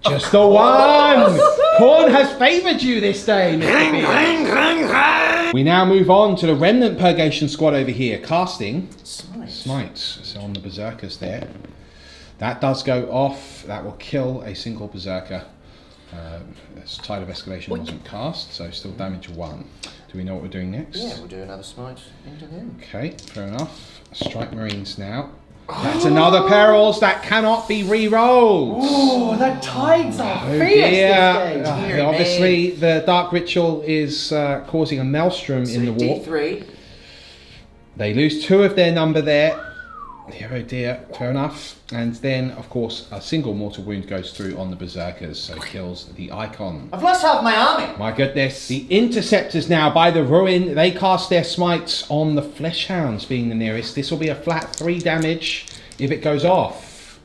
Just the one! KHORNE has favoured you this day, Mr. Beard. We now move on to the Remnant Purgation Squad over here. Casting. Smite. So on the Berserkers there. That does go off. That will kill a single Berserker. Tide of Escalation wasn't cast, so still damage 1. Do we know what we're doing next? Yeah, we'll do another smite into him. Okay, fair enough. Strike Marines now. That's another perils that cannot be re-rolled. Oh, that tides are Oh fierce dear. this game. Obviously, the Dark Ritual is causing a maelstrom in the warp. D3. They lose 2 of their number there. Oh dear, fair enough. And then, of course, a single mortal wound goes through on the Berserkers, so kills the Icon. I've lost half my army. My goodness. The Interceptors now, by the Ruin, they cast their smites on the Fleshhounds being the nearest. This will be a flat 3 damage if it goes off.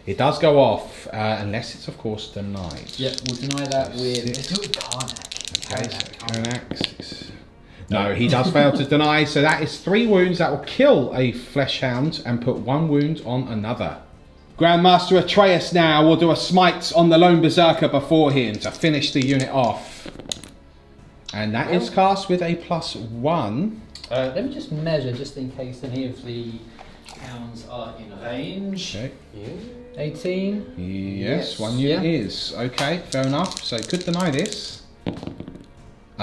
It does go off, unless it's, of course, denied. Yep, we'll deny that with... Let's do it with Karnak. Okay, so Karnak. No, he does fail to deny, so that is 3 wounds. That will kill a Fleshhound and put 1 wound on another. Grandmaster Atreus now will do a smite on the lone Berserker before him to finish the unit off. And that is cast with a +1. Let me just measure, just in case any of the hounds are in range. Okay. 18? Yes, 1 unit is. Okay, fair enough. So could deny this.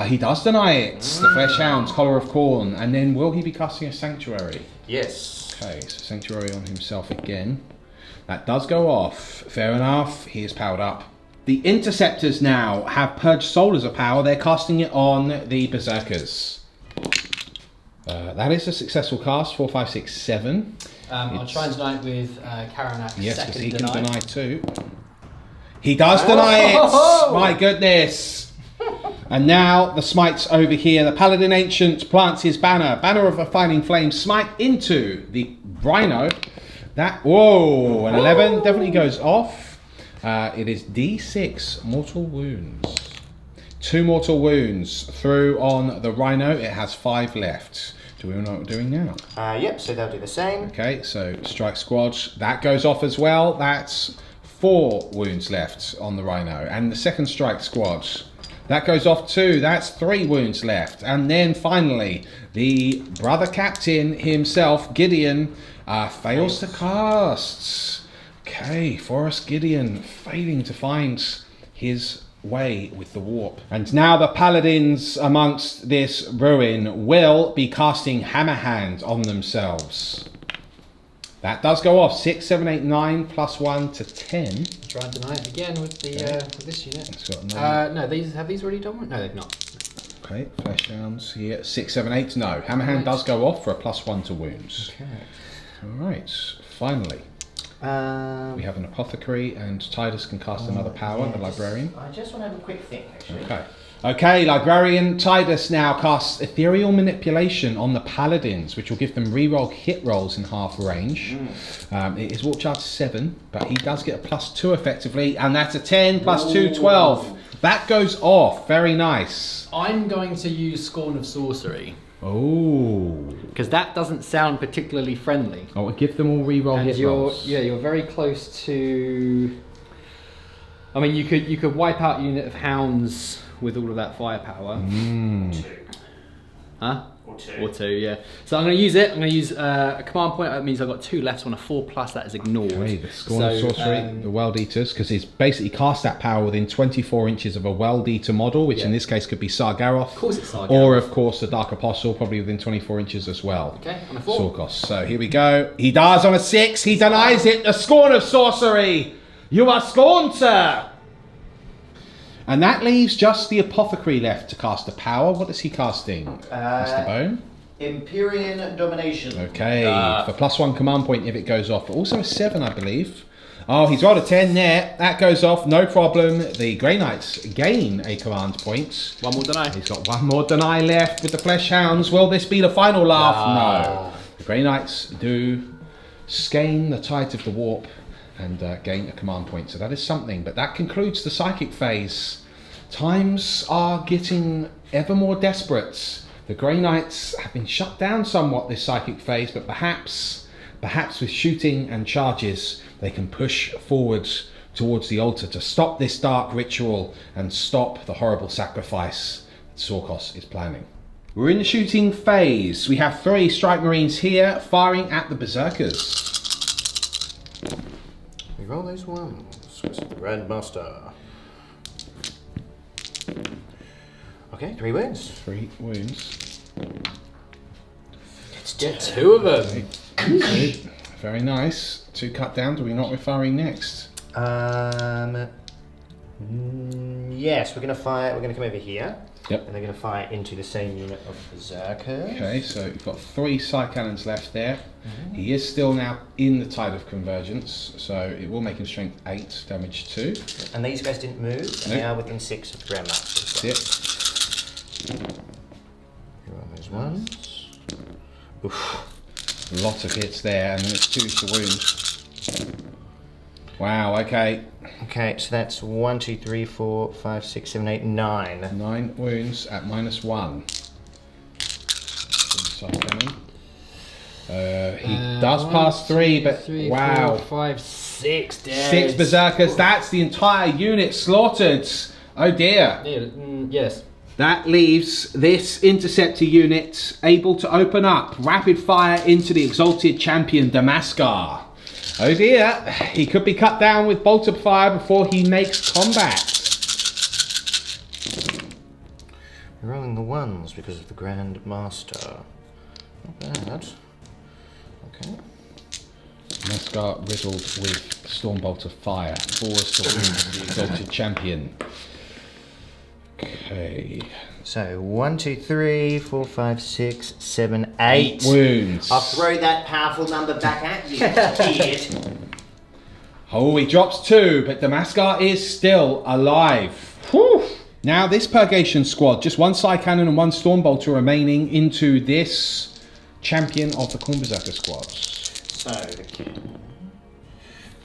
He does deny it. The Fleshhound's Collar of KHORNE. And then will he be casting a Sanctuary? Yes. Okay, so Sanctuary on himself again. That does go off. Fair enough. He is powered up. The Interceptors now have Purged Soul as a power. They're casting it on the Berserkers. That is a successful cast. 4, 5, 6, 7. I'll try and deny it with Karanak's yes, because second he deny. can deny too. He does deny it! My goodness! And now the smites over here. The Paladin Ancient plants his banner. Banner of a Fighting Flame. Smite into the Rhino. That, whoa, an 11 definitely goes off. It is D6 mortal wounds. 2 mortal wounds through on the Rhino. It has 5 left. Do we know what we're doing now? Yep, so they'll do the same. Okay, so Strike Squad. That goes off as well. That's 4 wounds left on the Rhino. And the second Strike Squad. That goes off too. That's 3 wounds left. And then finally, the brother captain himself, Gideon, fails to cast. Okay, Forrest Gideon failing to find his way with the warp. And now the paladins amongst this ruin will be casting Hammerhand on themselves. That does go off. 6, 7, 8, 9 +1 to 10. Try and deny it again with the with this unit. It's got no, have these already done one? No, they've not. Okay, Fleshhounds here. 6, 7, 8. No, Hammerhand does go off for a +1 to wounds. Okay. All right. Finally, we have an Apothecary, and Titus can cast another power. The Librarian. I just want to have a quick think, actually. Okay. Okay, Librarian Titus now casts Ethereal Manipulation on the Paladins, which will give them reroll hit rolls in half range. It is Warp Charge 7, but he does get a +2 effectively, and that's a 10 +2, 12. That goes off. Very nice. I'm going to use Scorn of Sorcery. Oh. Because that doesn't sound particularly friendly. Oh, give them all reroll And hit you're, rolls. yeah, you're very close to... I mean, you could wipe out a unit of hounds with all of that firepower. Mm. Huh? Or 2, yeah. So I'm going to use it. I'm going to use a command point. That means I've got 2 left, so on a 4+, that is ignored. Okay, the Scorn of Sorcery, the World Eaters, because it's basically cast that power within 24 inches of a World Eater model, which in this case could be Sagaroth. Of course it's Sagaroth. Or, of course, the Dark Apostle, probably within 24 inches as well. Okay, on a 4. Sorkhos. So here we go. He dies on a 6. He denies it. The Scorn of Sorcery. You are scorned, sir. And that leaves just the Apothecary left to cast a power. What is he casting, Mr. Bone? Imperium Domination. Okay, for +1 command point if it goes off. But also a 7, I believe. Oh, he's rolled a 10 there. That goes off, no problem. The Grey Knights gain a command point. 1 more deny. He's got 1 more deny left with the Flesh Hounds. Will this be the final laugh? No. The Grey Knights do skein the tides of the warp and gain a command point. So that is something. But that concludes the psychic phase. Times are getting ever more desperate. The Grey Knights have been shut down somewhat this psychic phase, but perhaps with shooting and charges, they can push forward towards the altar to stop this dark ritual and stop the horrible sacrifice that Sorkhos is planning. We're in the shooting phase. We have 3 Strike Marines here firing at the Berserkers. We roll those ones. Grandmaster. Okay, 3 wounds. 3 wounds. Let's get 2 of them. Good. Very nice. 2 cut down. Do we know what we're firing next? Yes, we're going to fire. We're going to come over here. Yep. And they're going to fire into the same unit of Berserkers. Okay, so we've got 3 Psycannons left there. He is still now in the Tide of Convergence, so it will make him strength 8, damage 2. And these guys didn't move, and they are within 6 of the Grandmaster. That's it. Here are those ones. Oof. Lot of hits there, and then it's 2 to wound. Wow, okay. Okay, so that's 1, 2, 3, 4, 5, 6, 7, 8, 9. 9 wounds at -1. Psycannon. He does pass 3, but 3, wow. 4, 5, 6 dead. 6 Berserkers, that's the entire unit slaughtered. Oh dear. Yes. That leaves this Interceptor unit able to open up rapid fire into the Exalted Champion Damascar. Oh dear, he could be cut down with bolt of fire before he makes combat. We're rolling the ones because of the Grandmaster. Not bad. Okay. Damascar riddled with Stormbolt of Fire. 4 storms the Exalted Champion. Okay. So 1, 2, 3, 4, 5, 6, 7, 8 wounds. I'll throw that powerful number back at you, kid. Oh, he drops 2, but Damascar is still alive. Whew. Now this Purgation squad, just 1 Psycannon and 1 Stormbolter remaining into this champion of the Khorne Berserker squad. So the king.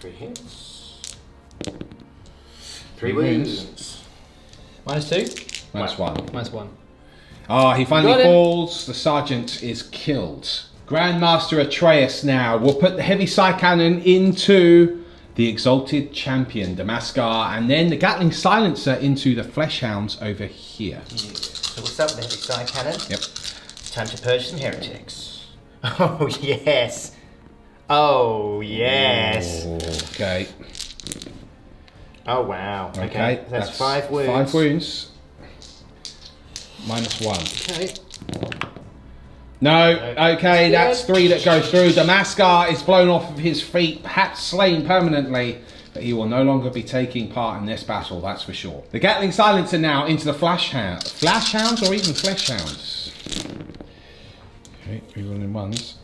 3 hits. 3 wounds. -2? -1. -1. Ah, he finally Got him. falls. The sergeant is killed. Grandmaster Atreus now will put the heavy Psycannon into the Exalted Champion Damascar, and then the Gatling Silencer into the Flesh Hounds over here. Yeah. So we'll start with the heavy side cannon. Yep. Time to purge some heretics. Oh yes. Oh yes. Okay. Oh wow. Okay. That's 5 wounds. 5 wounds. -1. Okay. No, okay, that's 3 that go through. Damascar is blown off of his feet, perhaps slain permanently, but he will no longer be taking part in this battle, that's for sure. The Gatling Silencer now into the Flash Hounds or even Flesh Hounds. Okay, rerolling ones.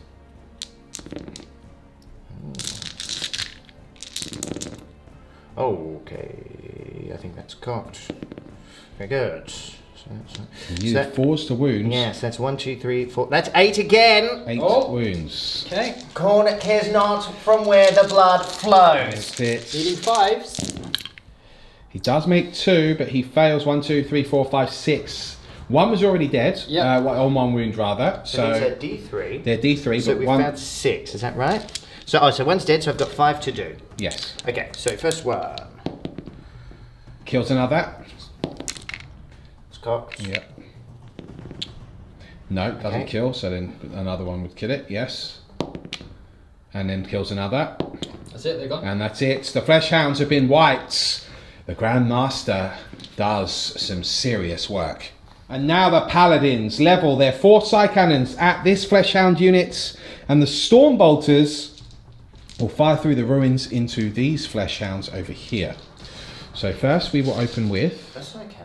Okay, I think that's cocked. Very good. You 4s to wounds. Yes, that's 1, 2, 3, 4. That's 8 again. 8 Oh. wounds. Okay. Khorne cares not from where the blood flows. That's it. Needing 5s. He does make 2, but he fails 1, 2, 3, 4, 5, 6. 1 was already dead. Yeah. On 1 wound rather. So these are D3. They're D3, So but we've 1. had 6. Is that right? So so 1's dead. So I've got 5 to do. Yes. Okay. So first one. Kills another. It's cocked. Yep. No, doesn't kill, so then another one would kill it, yes. And then kills another. That's it, they're gone. And that's it. The Flesh Hounds have been wiped. The Grand Master does some serious work. And now the Paladins level their 4 Psycannons at this Flesh Hound unit, and the Storm Bolters will fire through the ruins into these Flesh Hounds over here. So first we will open with That's okay.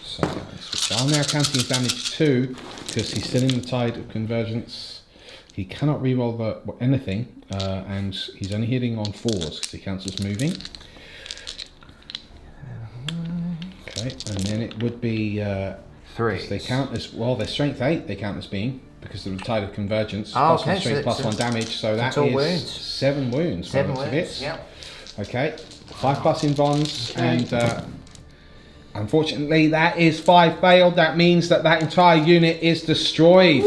Psycannons, which are now counting as damage 2 because he's still in the tide of convergence. He cannot reroll anything, and he's only hitting on 4s because he counts as moving. Okay, and then it would be 3. they count as well. They're strength 8. They count as being because of the tide of convergence. Oh, Plus 1 okay, strength, so plus it's 1 damage. So that all is wounds. 7 wounds. 7 by the looks wounds. of it. Yep. Okay, 5+ in bonds, and unfortunately that is 5 failed. That means that entire unit is destroyed.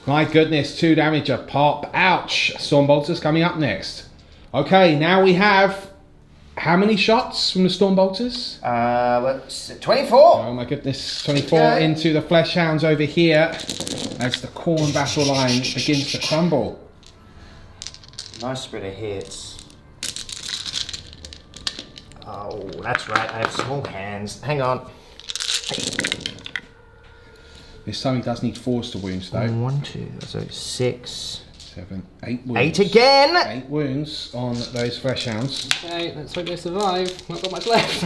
My goodness, 2 damage a pop. Ouch. Stormbolters coming up next. Okay, now we have how many shots from the Stormbolters? What's 24? Oh my goodness, 24 Okay. into the Flesh Hounds over here as the KHORNE battle line begins to crumble. Nice spread of hits. Oh, that's right. I have small hands. Hang on. This time he does need 4s to wounds though. 1, 2, so 6. 7, 8 wounds. 8 again! 8 wounds on those Flesh Hounds. Okay, let's hope they survive. Not got much left.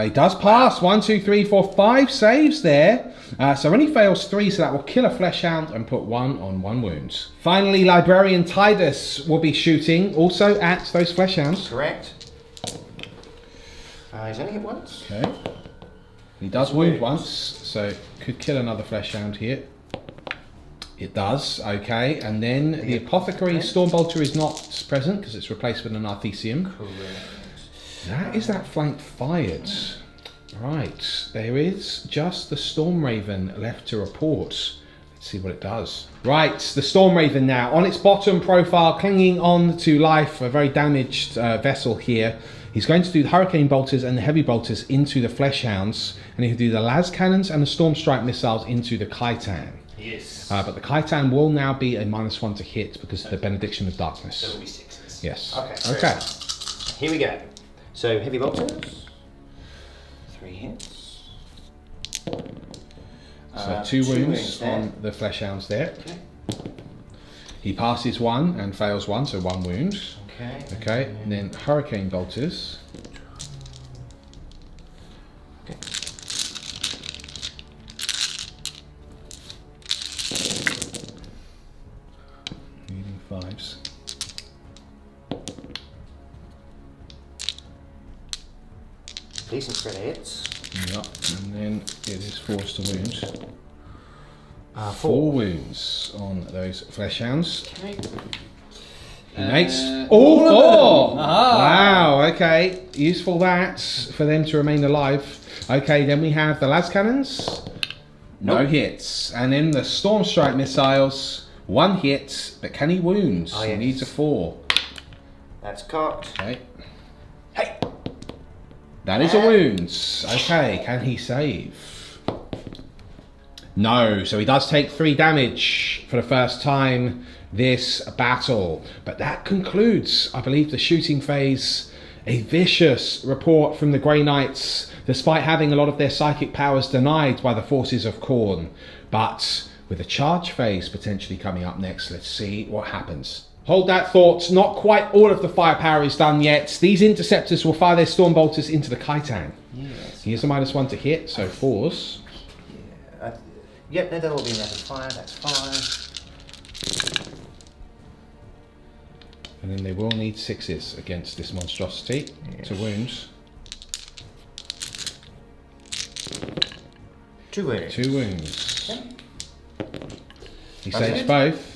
He does pass. 1, 2, 3, 4, 5 saves there. So only fails 3, so that will kill a Flesh Hound and put 1 on 1 wound. Finally, Librarian Titus will be shooting also at those Flesh Hounds. Correct. He's only hit once. Okay. He does wound once, so could kill another Flesh Hound here. It does, okay. And then the Apothecary Stormbolter is not present because it's replaced with an Arthesium. That is that flank fired. Right, there is just the Storm Raven left to report. Let's see what it does. Right, the Storm Raven now on its bottom profile, clinging on to life, a very damaged vessel here. He's going to do the Hurricane Bolters and the Heavy Bolters into the Flesh Hounds, and he can do the Las Cannons and the Storm Strike missiles into the Khitan. Yes. But the Khitan will now be a -1 to hit because of the Benediction of Darkness. So it'll be 6s. Yes. Okay. Okay. Here we go. So heavy bolters. 3 hits. So 2 2 wounds there. on the Flesh Hounds there. Okay. He passes 1 and fails 1, so 1 wound. Okay. Okay, and then Hurricane Bolters. Okay. Needing 5s. Decent spread of hits. Yep, and then it is forced to wound. 4. 4 wounds on those Flesh Hounds. Okay. He makes all all of 4! them. Aha. Wow, okay. Useful that for them to remain alive. Okay, then we have the Las Cannons. No Nope. hits. And then the Storm Strike missiles. 1 hit, but can he wound? Oh, He yes. needs a 4. That's cocked. Okay. Hey! That is a wound. Okay, can he save? No, so he does take 3 damage for the first time this battle. But that concludes, I believe, the shooting phase. A vicious report from the Grey Knights, despite having a lot of their psychic powers denied by the forces of KHORNE. But with a charge phase potentially coming up next, let's see what happens. Hold that thought, not quite all of the firepower is done yet. These Interceptors will fire their Stormbolters into the Khitan. Yes. He is a -1 to hit, so 4s. Yep, that'll be rapid fire, that's fine. And then they will need 6s against this monstrosity to wound. 2 wounds. 2 wounds. Okay. He That's saves it. both.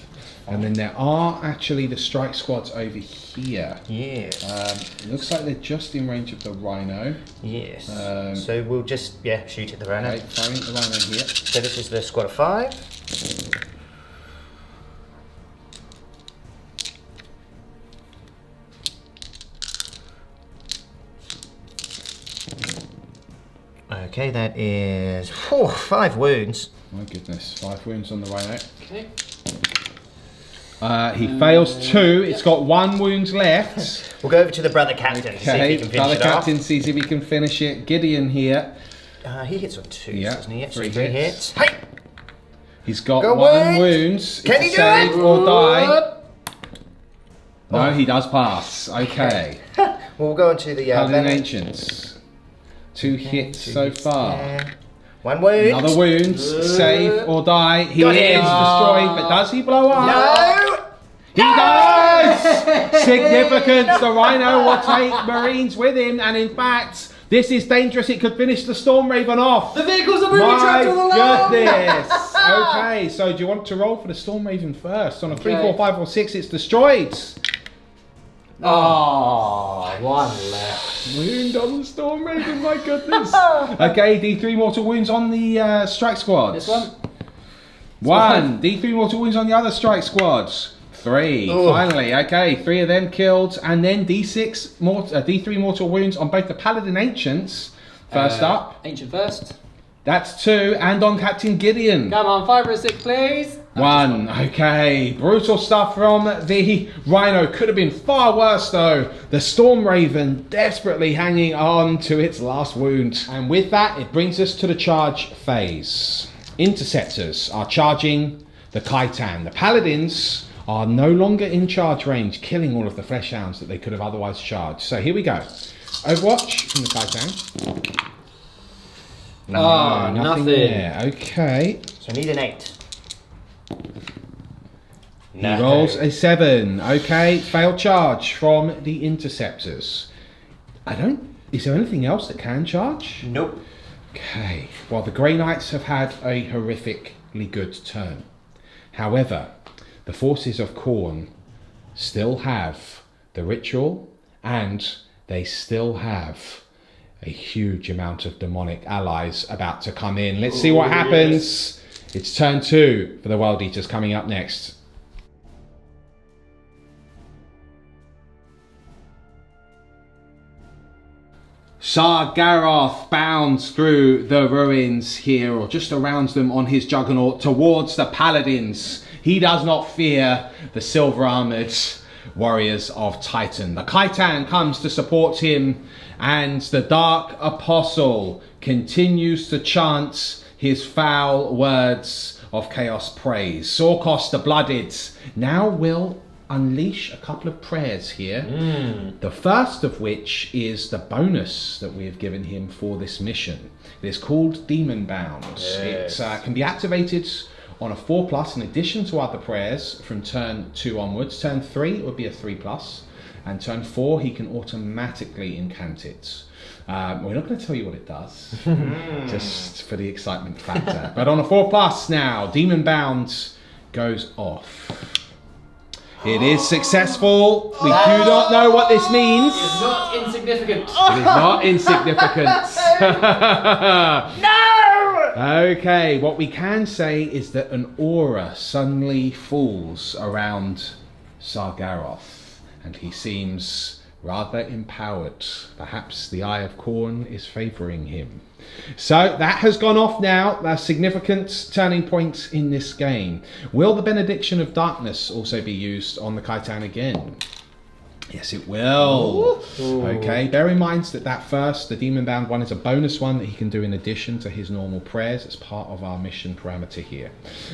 And then there are actually the strike squads over here. Yes. It looks like they're just in range of the Rhino. Yes. Um, So we'll just, shoot at the rhino. Okay, firing at the Rhino here. So this is the squad of 5. Okay, that is 5 wounds. My goodness, 5 wounds on the Rhino. Okay. He fails 2. It's got 1 wound left. We'll go over to the brother captain. See if he can finish Brother it captain off. sees if he can finish it. Gideon here. He hits with 2, Yeah, doesn't he? 3 3 hits. hits. Hey! He's got Go 1 wound. wound. Can he It's do a save it? or die. No, he does pass. Okay. Well, we'll go into the Paladin Venom. Ancients. 2 hits so far. 1 wound. Another wound. Save or die. He Got is him. destroyed, but does he blow up? No! He does! Significant. The Rhino will take Marines with him, and in fact, this is dangerous. It could finish the Storm Raven off. The vehicles are moving My trapped on the land! goodness. Okay, so do you want to roll for the Storm Raven first? On a 3, 4, 5, or 6, it's destroyed. Oh, 1 left. Wound on the Storm Raven, my goodness. Okay, D3 mortal wounds on the strike squad. This one? 1. D3 mortal wounds on the other strike squads. 3. Ooh. Finally, okay, 3 of them killed, and then D6 D3 mortal wounds on both the Paladin Ancients. First up, Ancient first. that's 2, and on Captain Gideon. Come on, 5 or 6, please. 1. Okay, brutal stuff from the Rhino. Could have been far worse though. The Storm Raven desperately hanging on to its last wound. And with that, it brings us to the charge phase. Interceptors are charging the Khitan. The Paladins are no longer in charge range, killing all of the flesh hounds that they could have otherwise charged. So here we go. Overwatch from the Khitan. Oh, nothing. there. Okay. So I need an 8. He rolls a 7. Okay, failed charge from the Interceptors. Is there anything else that can charge? Nope. Okay, well the Grey Knights have had a horrifically good turn. However, the forces of KHORNE still have the ritual, and they still have a huge amount of demonic allies about to come in. Let's see what happens. It's turn 2 for the World Eaters coming up next. Sagaroth bounds through the ruins here, or just around them on his juggernaut, towards the Paladins. He does not fear the silver-armoured warriors of Titan. The Khitan comes to support him, and the Dark Apostle continues to chant his foul words of chaos praise. Sorkhos the Blooded now will unleash a couple of prayers here. The first of which is the bonus that we have given him for this mission. It is called Demon Bound. Yes. It can be activated on a 4+ in addition to other prayers from turn 2 onwards. Turn 3 it would be a 3+, and turn 4 he can automatically incant it. We're not going to tell you what it does, just for the excitement factor. But on a 4+ now, Demon Bound goes off. It is successful. We do not know what this means. It's not insignificant. It is not insignificant. No! Okay, what we can say is that an aura suddenly falls around Sagaroth, and he seems rather empowered. Perhaps the Eye of KHORNE is favouring him. So that has gone off now, a significant turning point in this game. Will the Benediction of Darkness also be used on the Khitan again? Yes, it will. Okay, bear in mind that first, the Demon Bound one, is a bonus one that he can do in addition to his normal prayers. It's part of our mission parameter here.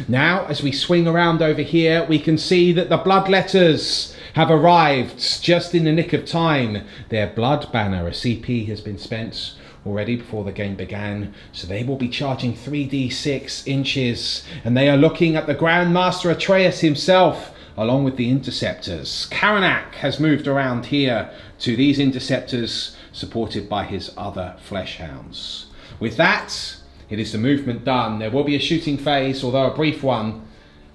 Now, as we swing around over here, we can see that the Bloodletters have arrived just in the nick of time. Their Blood Banner, a CP, has been spent already before the game began, so they will be charging 3d6 inches, and they are looking at the Grand Master Atreus himself, along with the Interceptors. Karanak has moved around here to these Interceptors, supported by his other Flesh Hounds. With that, it is the movement done. There will be a shooting phase, although a brief one.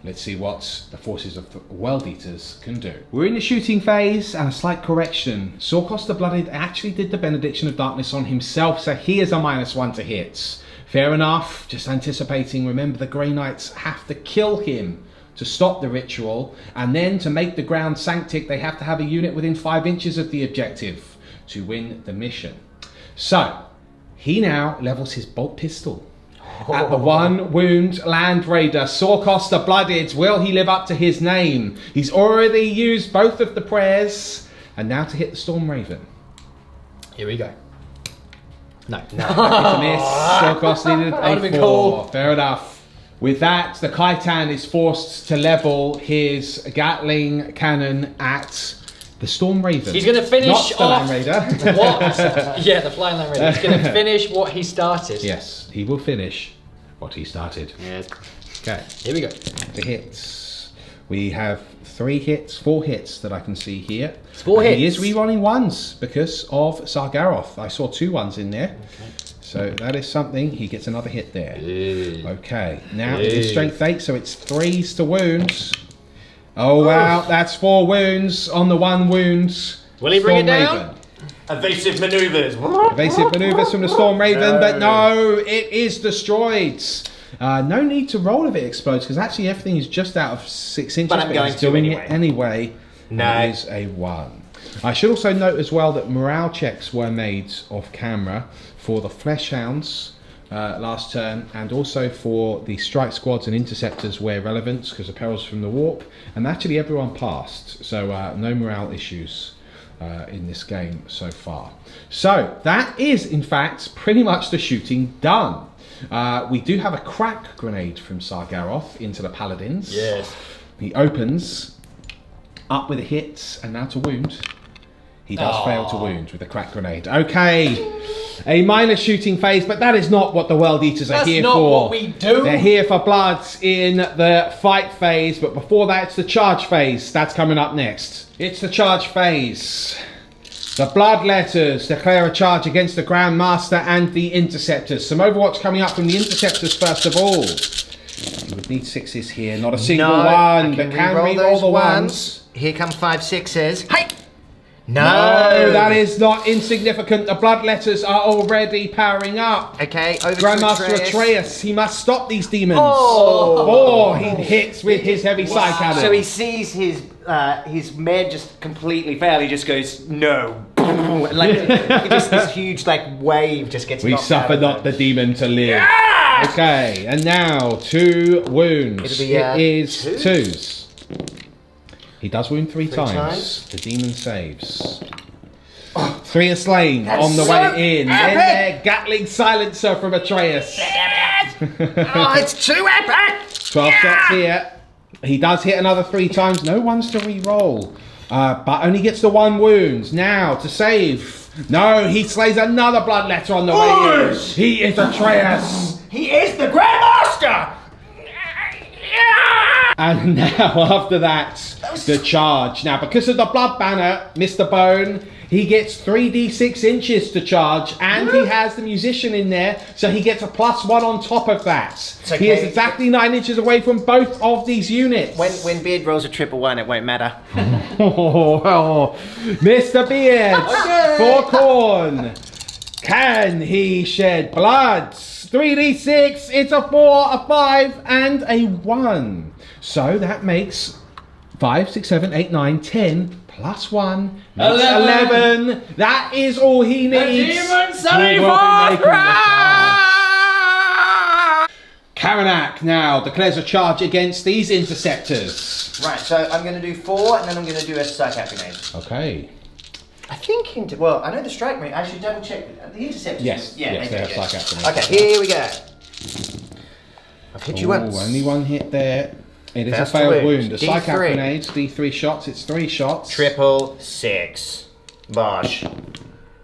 Let's see what the forces of the World Eaters can do. We're in the shooting phase, and a slight correction. Sorkhos the Blooded actually did the Benediction of Darkness on himself, so he is a -1 to hit. Fair enough, just anticipating. Remember, the Grey Knights have to kill him to stop the ritual, and then to make the ground sanctic, they have to have a unit within 5 inches of the objective to win the mission. So, he now levels his bolt pistol At the 1 wound Land Raider, Sorkhos the Blooded. Will he live up to his name? He's already used both of the prayers. And now to hit the Storm Raven. Here we go. No. It's a miss. Sorkhos needed a 4. Cool. Fair enough. With that, the Khitan is forced to level his Gatling cannon at the Storm Raven. He's going to finish Not the off Land Raider. what? Yeah, the Flying Land Raider. He's going to finish what he started. Yes, he will finish what he started. Yes. Okay. Here we go. The hits. We have 4 hits that I can see here. It's 4 hits. He is rerolling 1s because of Sagaroth. I saw 2 1s in there. Okay. So that is something. He gets another hit there. Yeah. Okay. Now it is strength 8, so it's 3s to wounds. Oh wow, that's 4 wounds on the 1 wound. Will he bring it Storm down? Raven. Evasive maneuvers. Evasive maneuvers from the Storm Raven, but no, it is destroyed. No need to roll if it explodes, because actually everything is just out of 6 inches. But I'm going he's to doing anyway. it anyway. No. It is a 1. I should also note as well that morale checks were made off camera for the Flesh Hounds last turn, and also for the strike squads and interceptors where relevant, because of perils from the warp, and actually everyone passed, so no morale issues in this game so far. So that is in fact pretty much the shooting done. We do have a crack grenade from Sagaroth into the Paladins. Yes. He opens up with a hit, and now to wound. He does fail to wound with a crack grenade. Okay, a minor shooting phase, but that is not what the World Eaters are here for. That's not what we do. They're here for blood in the fight phase, but before that, it's the charge phase. That's coming up next. It's the charge phase. The Bloodletters declare a charge against the Grand Master and the Interceptors. Some Overwatch coming up from the Interceptors first of all. You would need 6s here, not a single one, but can re-roll the 1s. Here comes 5 6s. Hey! No, that is not insignificant. The Bloodletters are already powering up. Okay, over Grandmaster to Atreus, he must stop these demons. Oh! He hits with his heavy Psycannon. So he sees his mare just completely fail. He just goes, no. Like, just this huge wave just gets We knocked suffer out of not him. the demon to live. Yes! Okay, and now 2 wounds. It'll be, it is twos? 2s. He does wound 3 Three times. times. The demon saves. 3 are slain That's on the so way in. epic! Then there, Gatling Silencer from Atreus. Oh, it's too epic! 12 shots here. He does hit another 3 times. No ones to re-roll. But only gets the 1 wound. Now to save. No, he slays another Bloodletter on the way in. He is Atreus. He is the Grandmaster! And now after that, the charge. Now because of the Blood Banner, Mr. Bone, he gets 3d6 inches to charge, and he has the Musician in there, so he gets a +1 on top of that. okay. He is exactly 9 inches away from both of these units. When Beard rolls a 111, it won't matter. Mr. Beard, for KHORNE. Can he shed blood? 3d6, it's a 4, a 5, and a 1. So that makes 5, 6, 7, 8, 9, 10, +1, makes 11. That is all he needs. demons He save will be us! making the charge. Karanak now declares a charge against these interceptors. Right, so I'm going to do 4, and then I'm going to do a Psychic grenade. Okay. I think, I know the strike rate. I should double check. The interceptors. Yes, yes, they have Psychic grenades. Okay, here we go. I've hit you once. Only 1 hit there. It is First a failed wound. wound. A Psychic D3. grenade, D3 shots, it's 3 shots. 666. Bosh.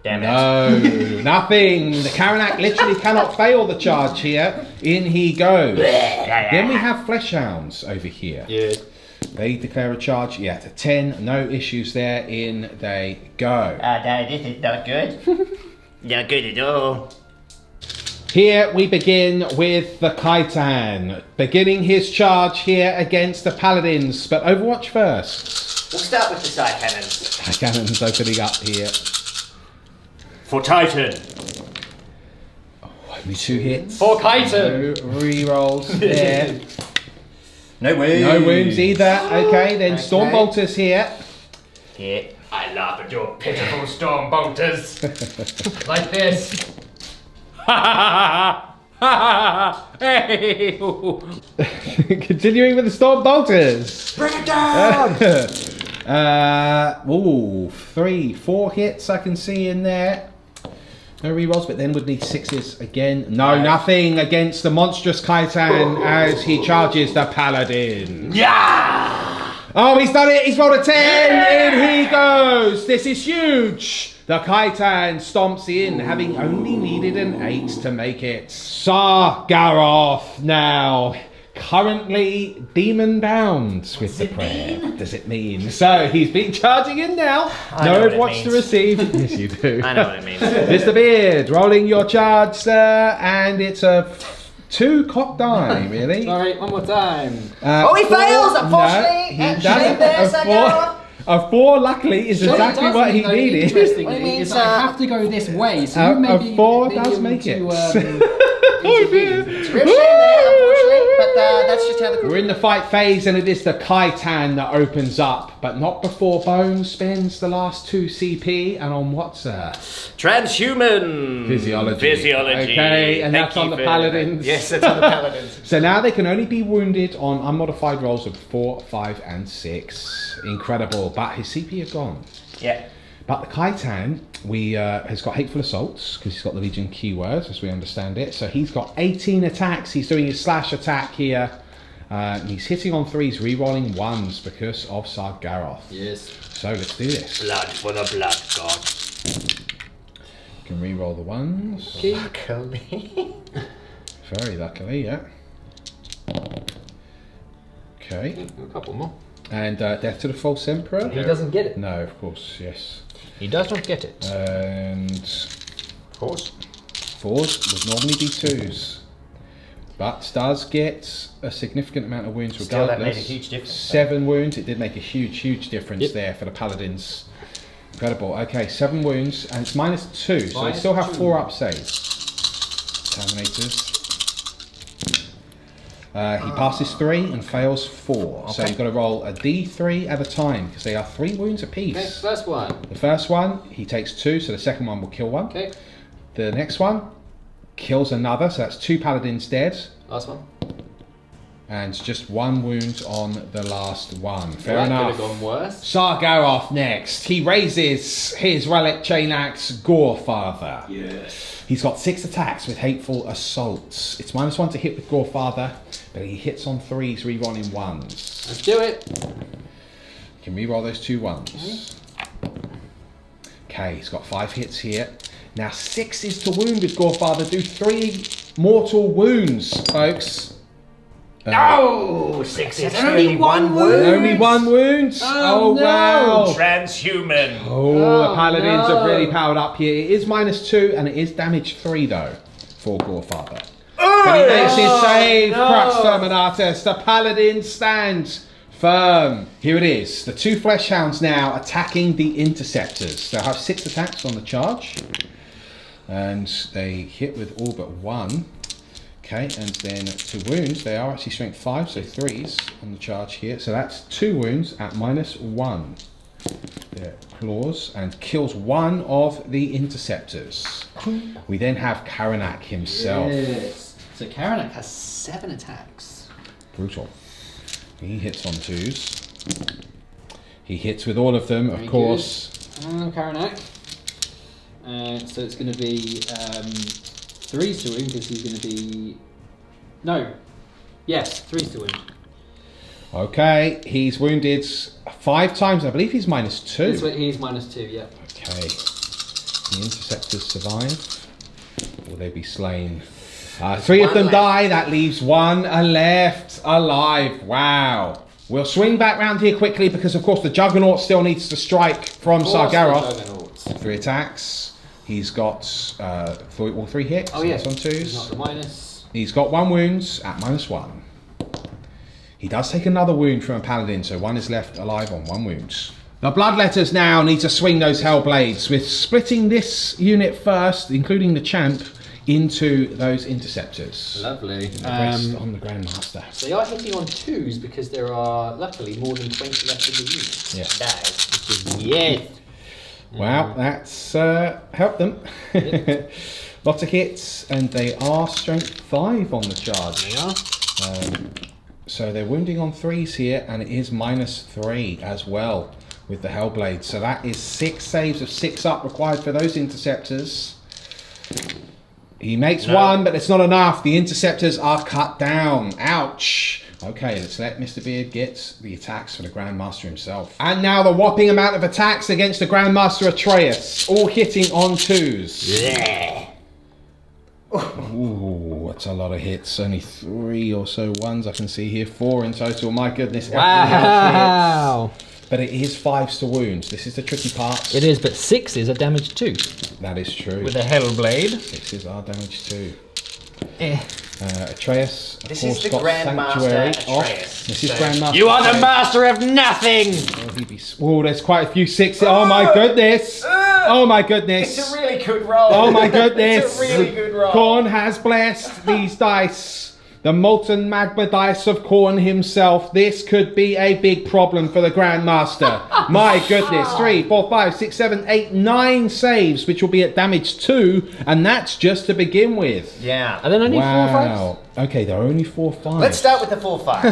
Damn it. No, nothing. The Karanak literally cannot fail the charge here. In he goes. Then we have Flesh Hounds over here. Yeah. They declare a charge. Yeah, to 10. No issues there. In they go. No, this is not good. Not good at all. Here we begin with the Khitan, beginning his charge here against the Paladins, but Overwatch first. We'll start with the Psycannons. Cannon's opening up here. For Titan. Only 2 hits. For Khitan. No re-rolls there. No wounds. No wounds either. Okay, then Storm Bolters here. Yeah. I laugh at your pitiful storm bolters. Like this. Hey! Continuing with the Storm Bolters. Bring it down! 4 hits I can see in there. No rerolls, but then would need 6s again. No, nothing against the monstrous Khitan as he charges the Paladin. Yeah! Oh, he's done it! He's rolled a 10! In he goes! This is huge! The Khitan stomps in, having only needed an 8 to make it. Sagaroth now. Currently demon bound with the prayer. What does it mean? So he's been charging in now. No watch to receive. Yes, you do. I know what it means. Mr. Beard, rolling your charge, sir, and it's a 2 cock die, really. Sorry, one more time. He fails, unfortunately. No, he doesn't. A 4, luckily, is exactly what he needed. Interestingly, is I have to go this way, so you may be a 4 be does able make it. It's real shame there, unfortunately, but that's just how the We're in the fight phase, and it is the Khitan that opens up, but not before Bones spends the last 2 CP, and on what, sir? Transhuman Physiology. Okay, and that's on the Paladins. Yes, that's on the Paladins. So now they can only be wounded on unmodified rolls of 4, 5, and 6. Incredible, but his CP are gone. Yeah. But the Khitan, has got Hateful Assaults, because he's got the Legion keywords, as we understand it. So he's got 18 attacks. He's doing his slash attack here. He's hitting on 3s, re-rolling 1s because of Sagaroth. Yes. So let's do this. Blood for the blood god. You can re-roll the 1s. Luckily. Very luckily, yeah. Okay. A couple more. And Death to the False Emperor. He doesn't get it. No, of course, yes. He does not get it. And Of course. 4s would normally be 2s. But does get a significant amount of wounds Still, regardless. that made a huge difference. 7 wounds. It did make a huge difference there for the Paladins. Incredible. Okay, 7 wounds, and it's -2, so they still have 4 up saves. Terminators. He passes 3 and fails 4. So you've got to roll a d3 at a time because they are 3 wounds apiece. Okay, first one. The first one, he takes 2, so the second one will kill 1. Okay. The next one kills another, so that's 2 Paladins dead. Last one. And just 1 wound on the last one. Fair That enough. could have gone worse. Sagaroth next. He raises his relic chain axe, Gorefather. Yes. He's got 6 attacks with Hateful Assaults. It's -1 to hit with Gorefather, but he hits on 3s, re-rolling 1s. Let's do it. You can re-roll those 2 1s. Okay, he's got 5 hits here. Now 6 is to wound with Gorefather. Do 3 mortal wounds, folks. No! 6 is only 1 wound! Only 1 wound? Oh, no. wow! Transhuman! Oh, the Paladins no. are really powered up here. It is -2 and it is damage 3 though for Gorefather. But he makes his save, Crux Terminatus. The Paladins stand firm. Here it is. The 2 Flesh Hounds now attacking the Interceptors. They'll have 6 attacks on the charge. And they hit with all but 1. Okay, and then 2 wounds. They are actually strength 5, so 3s on the charge here. So that's 2 wounds at -1. Their claws, and kills 1 of the Interceptors. We then have Karanak himself. Yes. So Karanak has 7 attacks. Brutal. He hits on 2s. He hits with all of them, of Very course. Karanak. So it's going to be 3s to wound because he's going to be... No. Yes, 3s to wound. Okay, he's wounded 5 times. I believe he's -2. He's -2, yeah. Okay. The Interceptors survive. Will they be slain? 3 of them die. That leaves 1 left alive. Wow. We'll swing back round here quickly because, of course, the Juggernaut still needs to strike from Sagaroth. 3 attacks. He's got all 3 hits. Oh, yeah. That's on 2s. He's not the minus. He's got 1 wounds at -1. He does take another wound from a Paladin, so 1 is left alive on 1 wound. The Bloodletters now need to swing those Hellblades with splitting this unit first, including the Champ, into those Interceptors. Lovely. The rest on the Grandmaster. So they are hitting on 2s because there are, luckily, more than 20 left in the unit. Yeah. Nice. Yes. Wow, that's helped them. Lots of hits, and they are strength 5 on the charge. They are. So they're wounding on 3s here, and it is -3 as well with the Hellblade. So that is 6 saves of 6 up required for those interceptors. He makes 1, but it's not enough. The interceptors are cut down. Ouch. Okay, let's let Mr. Beard get the attacks for the Grandmaster himself. And now the whopping amount of attacks against the Grandmaster Atreus, all hitting on 2s. Yeah. Ooh, that's a lot of hits. Only 3 or so ones I can see here. 4 in total. My goodness. Wow. But it is 5s to wounds. This is the tricky part. It is, but 6s are damage too. That is true. With a Hellblade. 6s are damage too. Eh. Atreus, of This course, is the got Grandmaster Sanctuary Atreus. off. This is Grandmaster. You are the Atreus. master of nothing! Oh, there's quite a few 6s. Oh my goodness! Oh my goodness! It's a really good roll. Oh my goodness! It's a really good roll. KHORNE has blessed these dice. The molten magma dice of KHORNE himself. This could be a big problem for the Grandmaster. My goodness. 3, 4, 5, 6, 7, 8, 9 saves, which will be at damage 2, and that's just to begin with. Yeah. Are there only 4 or 5s? Wow. Okay, there are only 4 5s. Let's start with the 4 5.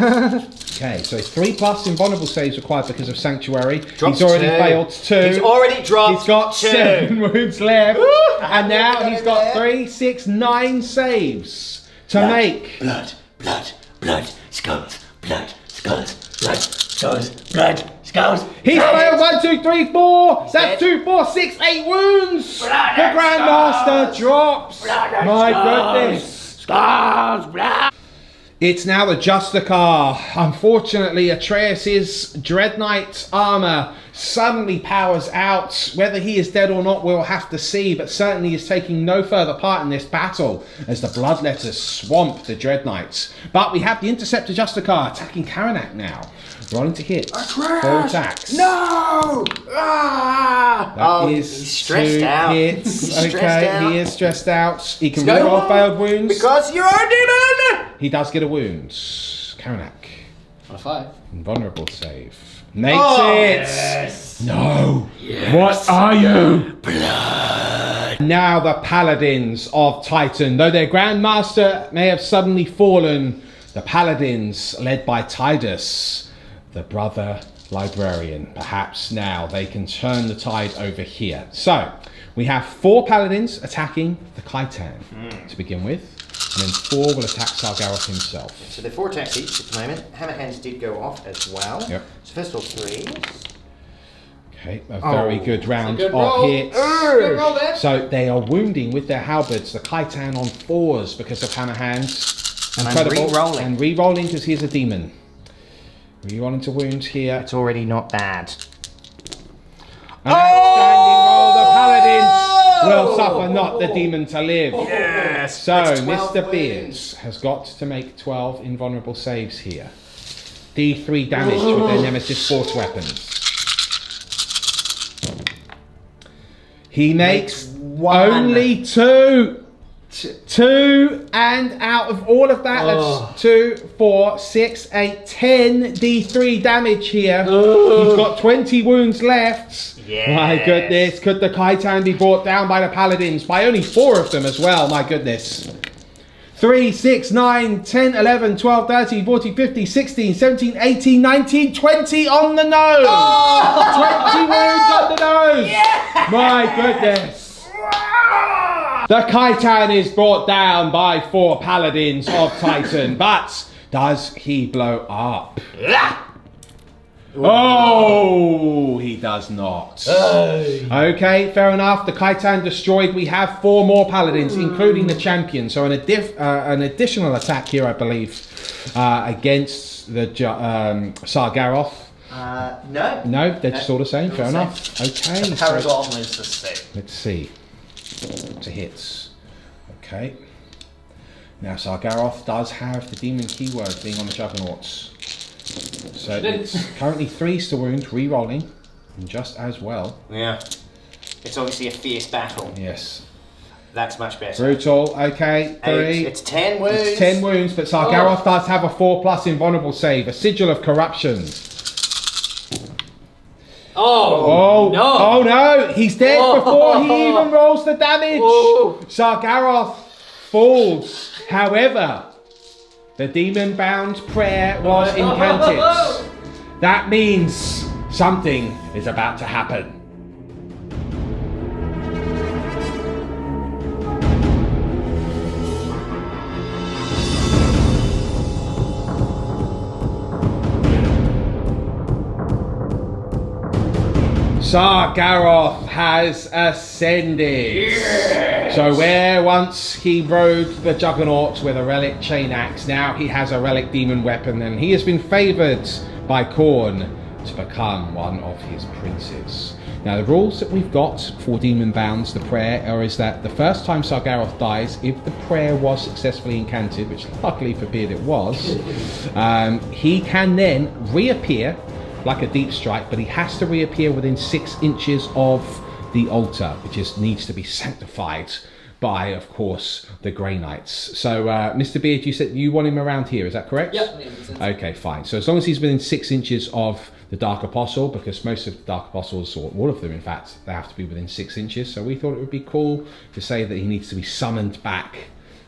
Okay, so it's 3+ invulnerable saves required because of Sanctuary. Drops He's already 2. failed 2. He's already dropped He's got 2. 7 wounds left. And now got he's in got there. 3, 6, 9 saves to make. Blood, blood, blood, skulls, blood, skulls, blood, skulls, blood, skulls. He's failed 1, 2, 3, 4. That's dead. 2, 4, 6, 8 wounds. Blood The and Grandmaster drops. Blood and My skulls. goodness. Skulls, blood. It's now the Justicar. Unfortunately, Atreus's Dreadknight armor suddenly powers out. Whether he is dead or not, we'll have to see, but certainly is taking no further part in this battle as the Bloodletters swamp the Dreadknights. But we have the Interceptor Justicar attacking Karnak now. Rolling to hit. 4 attacks. No! Ah! That is he's stressed 2 out. hits. He's Okay, stressed out. he is stressed out. He can Go reroll on, failed wounds. Because you're a demon! He does get a wound. Karnak. On a 5. Invulnerable save. Makes Oh, it! Yes. No! What are you? Blood! Now the Paladins of Titan. Though their Grandmaster may have suddenly fallen, the Paladins, led by Tidus, the brother Librarian. Perhaps now they can turn the tide over here. So, we have 4 Paladins attacking the Khitan to begin with. And then 4 will attack Sagaroth himself. So they're 4 attacks each at the moment. Hammerhands did go off as well. Yep. So first of all 3. Okay, a very good round good of roll. hits. Good roll there. So they are wounding with their halberds the Khitan on 4s because of Hammerhands. And I'm Incredible. re-rolling. And re-rolling because he's a demon. Re-rolling to wounds here. It's already not bad. An outstanding roll. The Paladins will suffer not the demon to live. Yes. So That's 12 Mr. Beards wounds. has got to make 12 invulnerable saves here. D3 damage with their Nemesis force weapons. He makes one. only 2. 2, and out of all of that, that's 2, 4, 6, 8, 10 D3 damage here. He's got 20 wounds left. Yes. My goodness, could the Khitan be brought down by the Paladins? By only 4 of them as well, my goodness. 3, 6, 9, 10, 11, 12, 13, 14, 15, 16, 17, 18, 19, 20 on the nose! 20 wounds on the nose! My goodness. The Khitan is brought down by 4 Paladins of Titan, but does he blow up? Oh, he does not. Okay, fair enough. The Khitan destroyed. We have 4 more Paladins, including the champion. So an additional attack here, I believe, against the Sagaroth. No. No, they're just all the same. Fair all the enough. Okay. The so Paragon is the same. let's see. To hits. Okay. Now Sagaroth does have the demon keyword being on the Juggernauts. So it's currently 3s to wound, re-rolling, and just as well. Yeah. It's obviously a fierce battle. Yes. That's much better. Brutal. Okay. 3. It's 10 wounds. It's 10 wounds, but Sagaroth does have a 4+ invulnerable save, a sigil of corruption. Oh, no! Oh no! He's dead before he even rolls the damage! Oh. Sagaroth falls. However, the demon-bound prayer was incanted. That means something is about to happen. Sagaroth has ascended. Yes. So where once he rode the Juggernaut with a relic chain axe, now he has a relic demon weapon, and he has been favoured by KHORNE to become one of his princes. Now the rules that we've got for Demon Bounds, the prayer, is that the first time Sagaroth dies, if the prayer was successfully incanted, which luckily for Beard it was, he can then reappear like a deep strike, but he has to reappear within 6 inches of the altar, which just needs to be sanctified by, of course, the Grey Knights. So, Mr. Beard, you said you want him around here, is that correct? Yep. Okay, fine. So as long as he's within 6 inches of the Dark Apostle, because most of the Dark Apostles, or all of them in fact, they have to be within 6 inches, so we thought it would be cool to say that he needs to be summoned back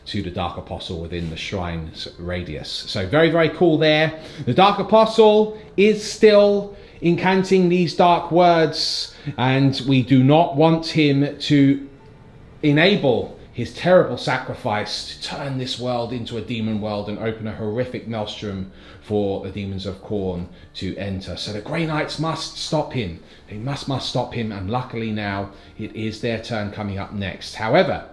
to the Dark Apostle within the shrine's radius. So very, very cool there. The Dark Apostle is still incanting these dark words, and we do not want him to enable his terrible sacrifice to turn this world into a demon world and open a horrific maelstrom for the demons of KHORNE to enter. So the Grey Knights must stop him. They must stop him, and luckily now it is their turn coming up next. However,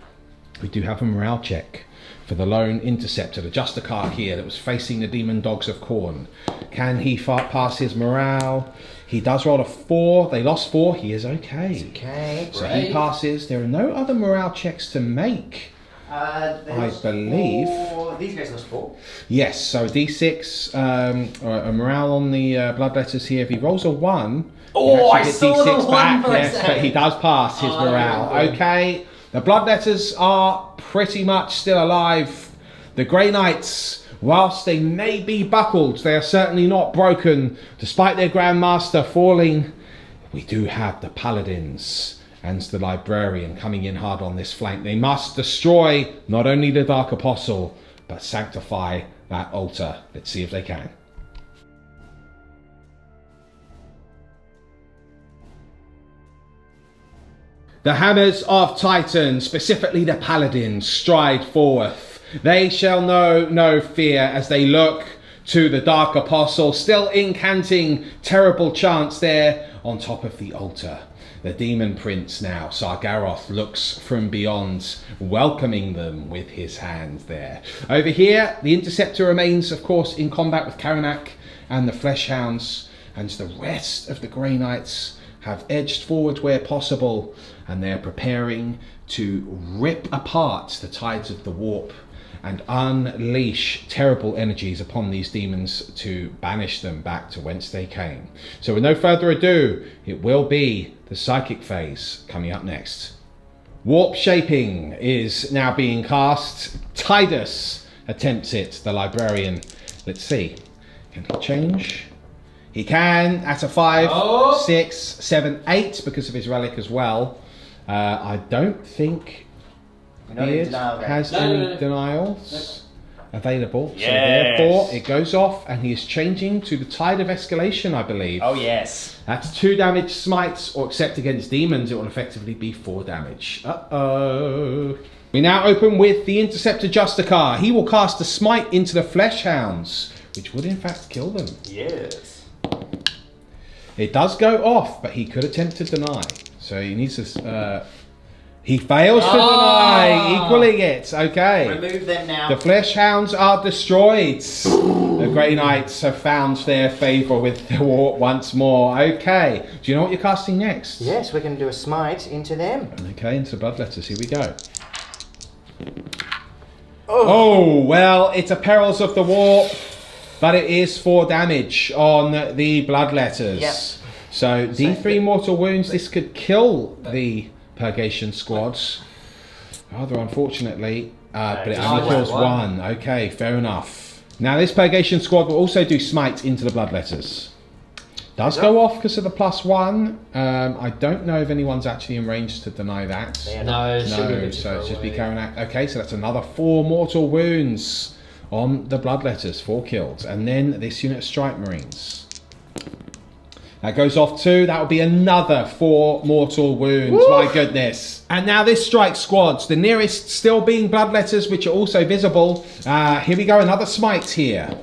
we do have a morale check for the lone interceptor, the Justicar here, that was facing the demon dogs of KHORNE. Can he pass his morale? He does roll a 4. They lost 4. He is okay. Okay. So he passes. There are no other morale checks to make, I believe. These guys lost 4. Yes, so D6, a morale on the bloodletters here. If he rolls a 1, I get saw the 1 for a yes, but second. he does pass his morale. Okay, the bloodletters are pretty much still alive. The Grey Knights, whilst they may be buckled, they are certainly not broken, despite their Grandmaster falling. We do have the Paladins and the Librarian coming in hard on this flank. They must destroy not only the Dark Apostle, but sanctify that altar. Let's see if they can. The Hammers of Titan, specifically the Paladins, stride forth. They shall know no fear as they look to the Dark Apostle, still incanting terrible chants there on top of the altar. The Demon Prince now, Sagaroth, looks from beyond, welcoming them with his hand there. Over here, the Interceptor remains, of course, in combat with Karanak and the Fleshhounds, and the rest of the Grey Knights have edged forward where possible, and they're preparing to rip apart the tides of the warp and unleash terrible energies upon these demons to banish them back to whence they came. So with no further ado, it will be the psychic phase coming up next. Warp shaping is now being cast. Tidus attempts it, the Librarian. Let's see, can he change? He can at a 5, 6, 7, 8 because of his relic as well. I don't think Beard has any denials available. So therefore it goes off and he is changing to the Tide of Escalation, I believe. Oh yes. That's 2 damage smites, or except against demons it will effectively be 4 damage. Uh-oh. We now open with the Interceptor Justicar. He will cast a smite into the Fleshhounds, which would in fact kill them. Yes. It does go off, but he could attempt to deny. So he needs to... he fails to deny, equaling it. Okay. Remove them now. The Fleshhounds are destroyed. The Grey Knights have found their favour with the warp once more. Okay. Do you know what you're casting next? Yes, we're going to do a smite into them. Okay, into Bloodletters. Here we go. Oh, well, it's a Perils of the Warp, but it is 4 damage on the Bloodletters. Yep. So D3 mortal wounds. This could kill the Purgation squads. Rather unfortunately, but it only kills 1. Okay, fair enough. Now this Purgation squad will also do smite into the Bloodletters. Does go off because of the +1. I don't know if anyone's actually in range to deny that. No, So it's just be carrying out. Okay, so that's another 4 mortal wounds on the Bloodletters, 4 kills. And then this unit of Strike Marines. That goes off too. That will be another 4 mortal wounds. Woo! My goodness. And now this strike squads, the nearest still being Bloodletters, which are also visible. Here we go, another smite here.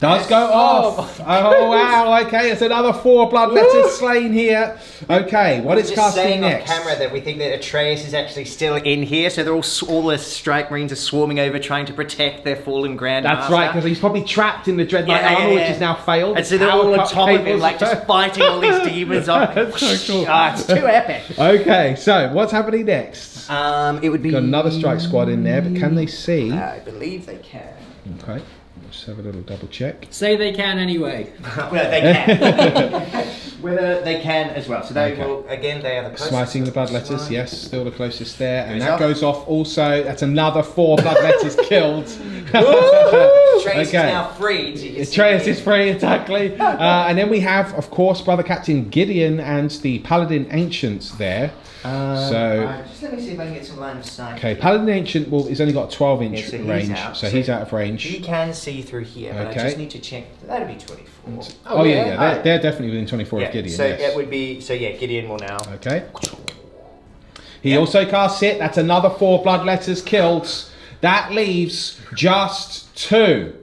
Does go off. Oh, wow. Okay, it's another 4 Bloodletters slain here. Okay, what is casting next? Off camera that we think that Atreus is actually still in here, so they're all the Strike Marines are swarming over trying to protect their fallen Grandmaster. That's right, because he's probably trapped in the Dreadknight armor, which is now failed. And so they're all on top of him, like just fighting all these demons off. That's so cool. It's too epic. Okay, so what's happening next? It would be... Got another strike squad in there, but can they see? I believe they can. Okay. Let's have a little double check. Say they can anyway. Well, they can. Whether they can as well. So they will, again, they are the closest. Smiting the Bloodletters, yes, still the closest there. And that goes off also. That's another 4 Bloodletters killed. Atreus is now free. Atreus is free, exactly. And then we have, of course, Brother Captain Gideon and the Paladin Ancients there. Just let me see if I can get some line of sight. Okay, Paladin Ancient he's only got a 12-inch so range, so he's out of range. He can see through here, but I just need to check. That'll be 24. Oh yeah, they're definitely within 24 of Gideon. So yes. it would be, Gideon will now. Okay. He also casts it. That's another 4 Bloodletters killed. That leaves just 2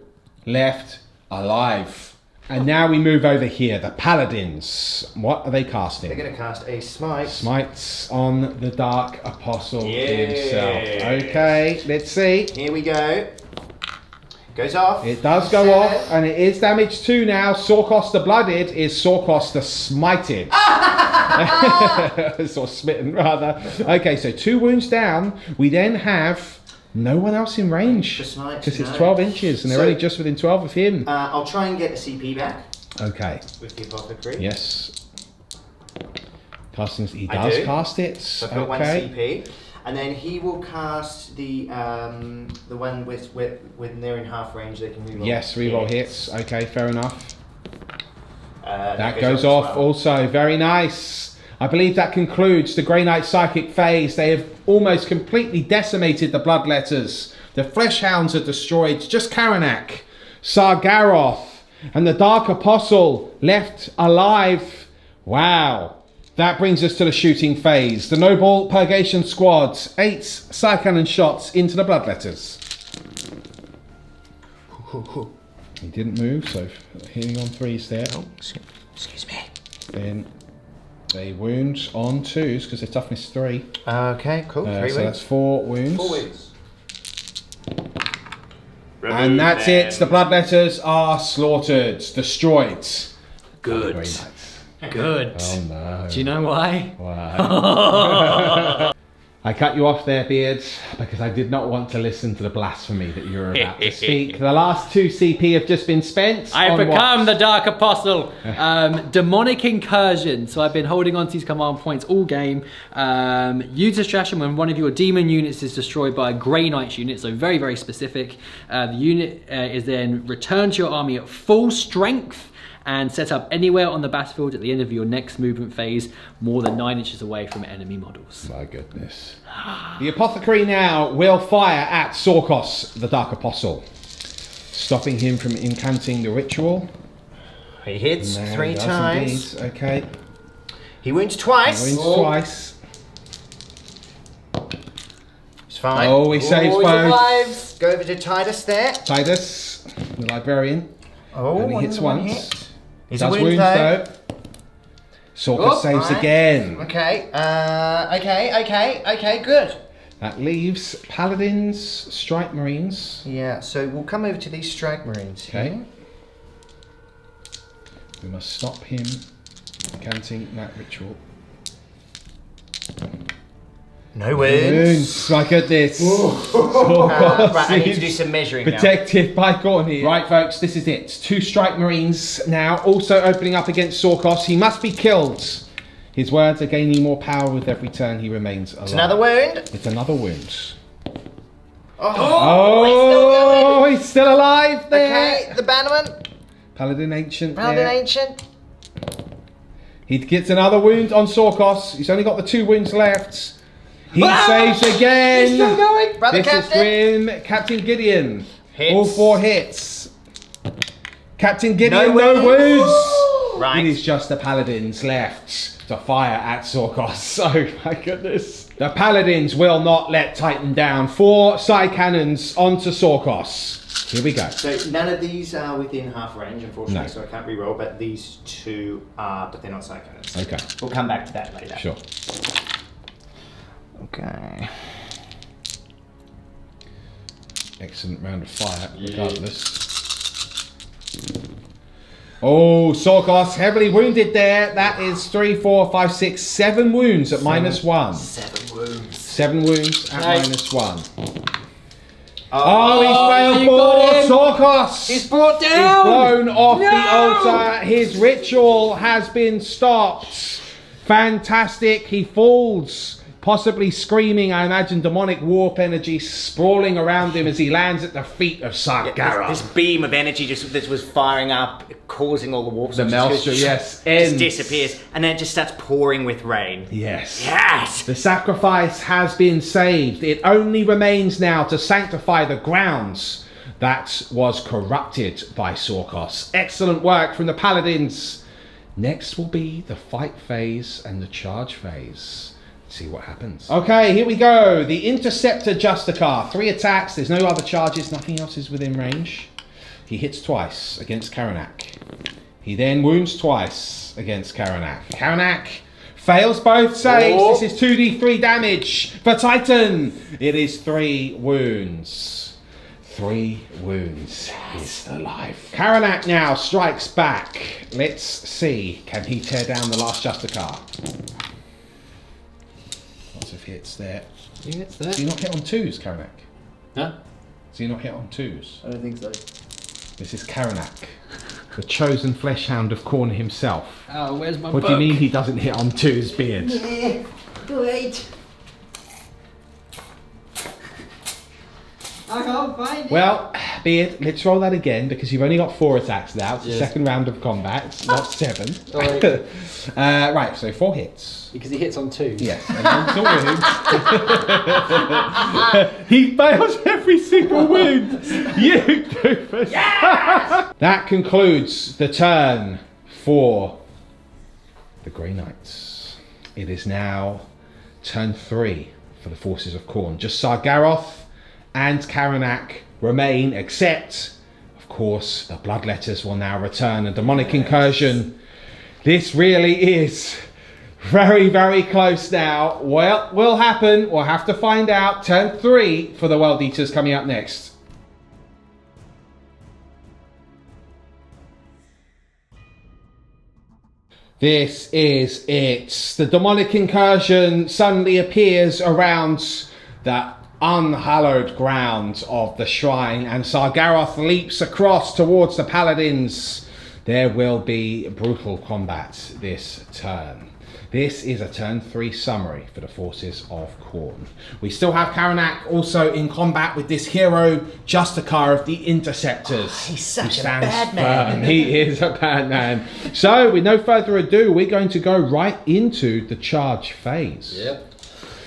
left alive. And now we move over here. The Paladins. What are they casting? They're going to cast a smite. Smites on the Dark Apostle himself. Okay, let's see. Here we go. Goes off. It does go off, and it is damage 2 now. Sorkhos the Blooded is Sorkhos the Smited. Or smitten, rather. Okay, so 2 wounds down. We then have no one else in range. Because it's 12 inches, and they're only just within 12 of him. I'll try and get the CP back. Okay. With the Apothecary. Yes. He does cast it. So I've got 1 CP. And then he will cast the one with when they're in half range, they can reroll. Yes, reroll hits. Okay, fair enough. That goes off also. Very nice. I believe that concludes the Grey Knight Psychic phase. They have almost completely decimated the Bloodletters. The Fleshhounds are destroyed. Just Karanak, Sagaroth, and the Dark Apostle left alive. Wow. That brings us to the shooting phase. The Noble Purgation Squads. 8 Psycannon shots into the Bloodletters. He didn't move, so hitting on 3s there. Oh, excuse me. Then they wound on 2s because they're toughness 3. Okay, cool. 3 so wounds. that's 4 wounds. 4 wounds. And that's it. The Bloodletters are slaughtered, destroyed. Good. Very nice. Good. Oh no. Do you know why? Why? I cut you off there, Beard, because I did not want to listen to the blasphemy that you were about to speak. The last 2 CP have just been spent. I've become the Dark Apostle. Demonic Incursion. So I've been holding on to these command points all game. Use distraction when one of your demon units is destroyed by a Grey Knight unit. So very, very specific. The unit is then returned to your army at full strength and set up anywhere on the battlefield at the end of your next movement phase, more than 9 inches away from enemy models. My goodness. The Apothecary now will fire at Sorkhos, the Dark Apostle, stopping him from incanting the ritual. He hits 3 times. Indeed. Okay. He wounds twice. He wounds twice. It's fine. Oh, he saves both. Go over to Titus there. Titus, the Librarian. Oh, and he hits once. He's Does a wound though. Sorkhos saves again. Okay, okay, good. That leaves Paladins, Strike Marines. Yeah, so we'll come over to these Strike Marines. Okay. We must stop him incanting that ritual. No wounds. Like at this. Right, I need to do some measuring protected by KHORNE here. Right, folks, this is it. 2 Strike Marines now also opening up against Sorkhos. He must be killed. His words are gaining more power with every turn he remains alive. It's another wound. It's another wound. Oh, he's still alive there. Okay, the Bannerman. Paladin Ancient Paladin there. Ancient. He gets another wound on Sorkhos. He's only got the 2 wounds left. He saves again. He's still going. Brother This is Captain. grim. Captain Gideon. Hits. All 4 hits. Captain Gideon, No no wounds. wounds. Right. It is just the paladins left to fire at Sorkhos. Oh my goodness. The paladins will not let Titan down. 4 Psycannons onto Sorkhos. Here we go. So none of these are within half range, unfortunately, No. so I can't re-roll, but these 2 are, but they're not Psycannons. Okay. We'll come back to that later. Sure. Okay. Excellent round of fire, regardless. Oh, Sorkhos heavily wounded there. That is 3, 4, 5, 6, 7 wounds at -1. 7 wounds. 7 wounds at Nice. -1. Oh, he's you failed got for Sorkhos. He's brought He's down. blown off No! the altar. His ritual has been stopped. Fantastic. He falls, possibly screaming. I imagine demonic warp energy sprawling around him as he lands at the feet of Sagaroth. This beam of energy that was firing up, causing all the warps. The maelstrom, yes, just ends. disappears, and then it just starts pouring with rain. Yes. Yes. The sacrifice has been saved. It only remains now to sanctify the grounds that was corrupted by Sorkhos. Excellent work from the paladins. Next will be the fight phase and the charge phase. Let's see what happens. Okay, here we go. The Interceptor Justicar. 3 attacks. There's no other charges. Nothing else is within range. He hits twice against Karanak. He then wounds twice against Karanak. Karanak fails both saves. Oh. This is 2d3 damage for Titan. It is 3 wounds. 3 wounds is the life. Karanak now strikes back. Let's see. Can he tear down the last Justicar? Lots of hits there. You hits Do you there. not hit on 2s, Karanak? Huh? Do you not hit on 2s? I don't think so. This is Karanak, the chosen flesh hound of KHORNE himself. Oh, where's my What book? do you mean he doesn't hit on 2s, Beard? Wait. I can't find it. Well, Beard, let's roll that again because you've only got 4 attacks now. It's the Yes. second round of combat, it's not 7. Sorry. Right, so 4 hits. Because he hits on 2. Yes, and then to wound. He fails every single wound. You doofus. Yes! That concludes the turn for the Grey Knights. It is now turn 3 for the forces of KHORNE. Just Sagaroth and Karanak remain, except, of course, the Bloodletters will now return. A demonic incursion. This really is very, very close now. Well, will happen. We'll have to find out. Turn 3 for the World Eaters coming up next. This is it. The demonic incursion suddenly appears around the unhallowed ground of the shrine, and Sagaroth leaps across towards the paladins. There will be brutal combat this turn. This is a turn 3 summary for the forces of KHORNE. We still have Karanak also in combat with this hero, Justicar of the Interceptors. He's such who a stands bad man. firm. He is a bad man. So, with no further ado, we're going to go right into the charge phase. Yep.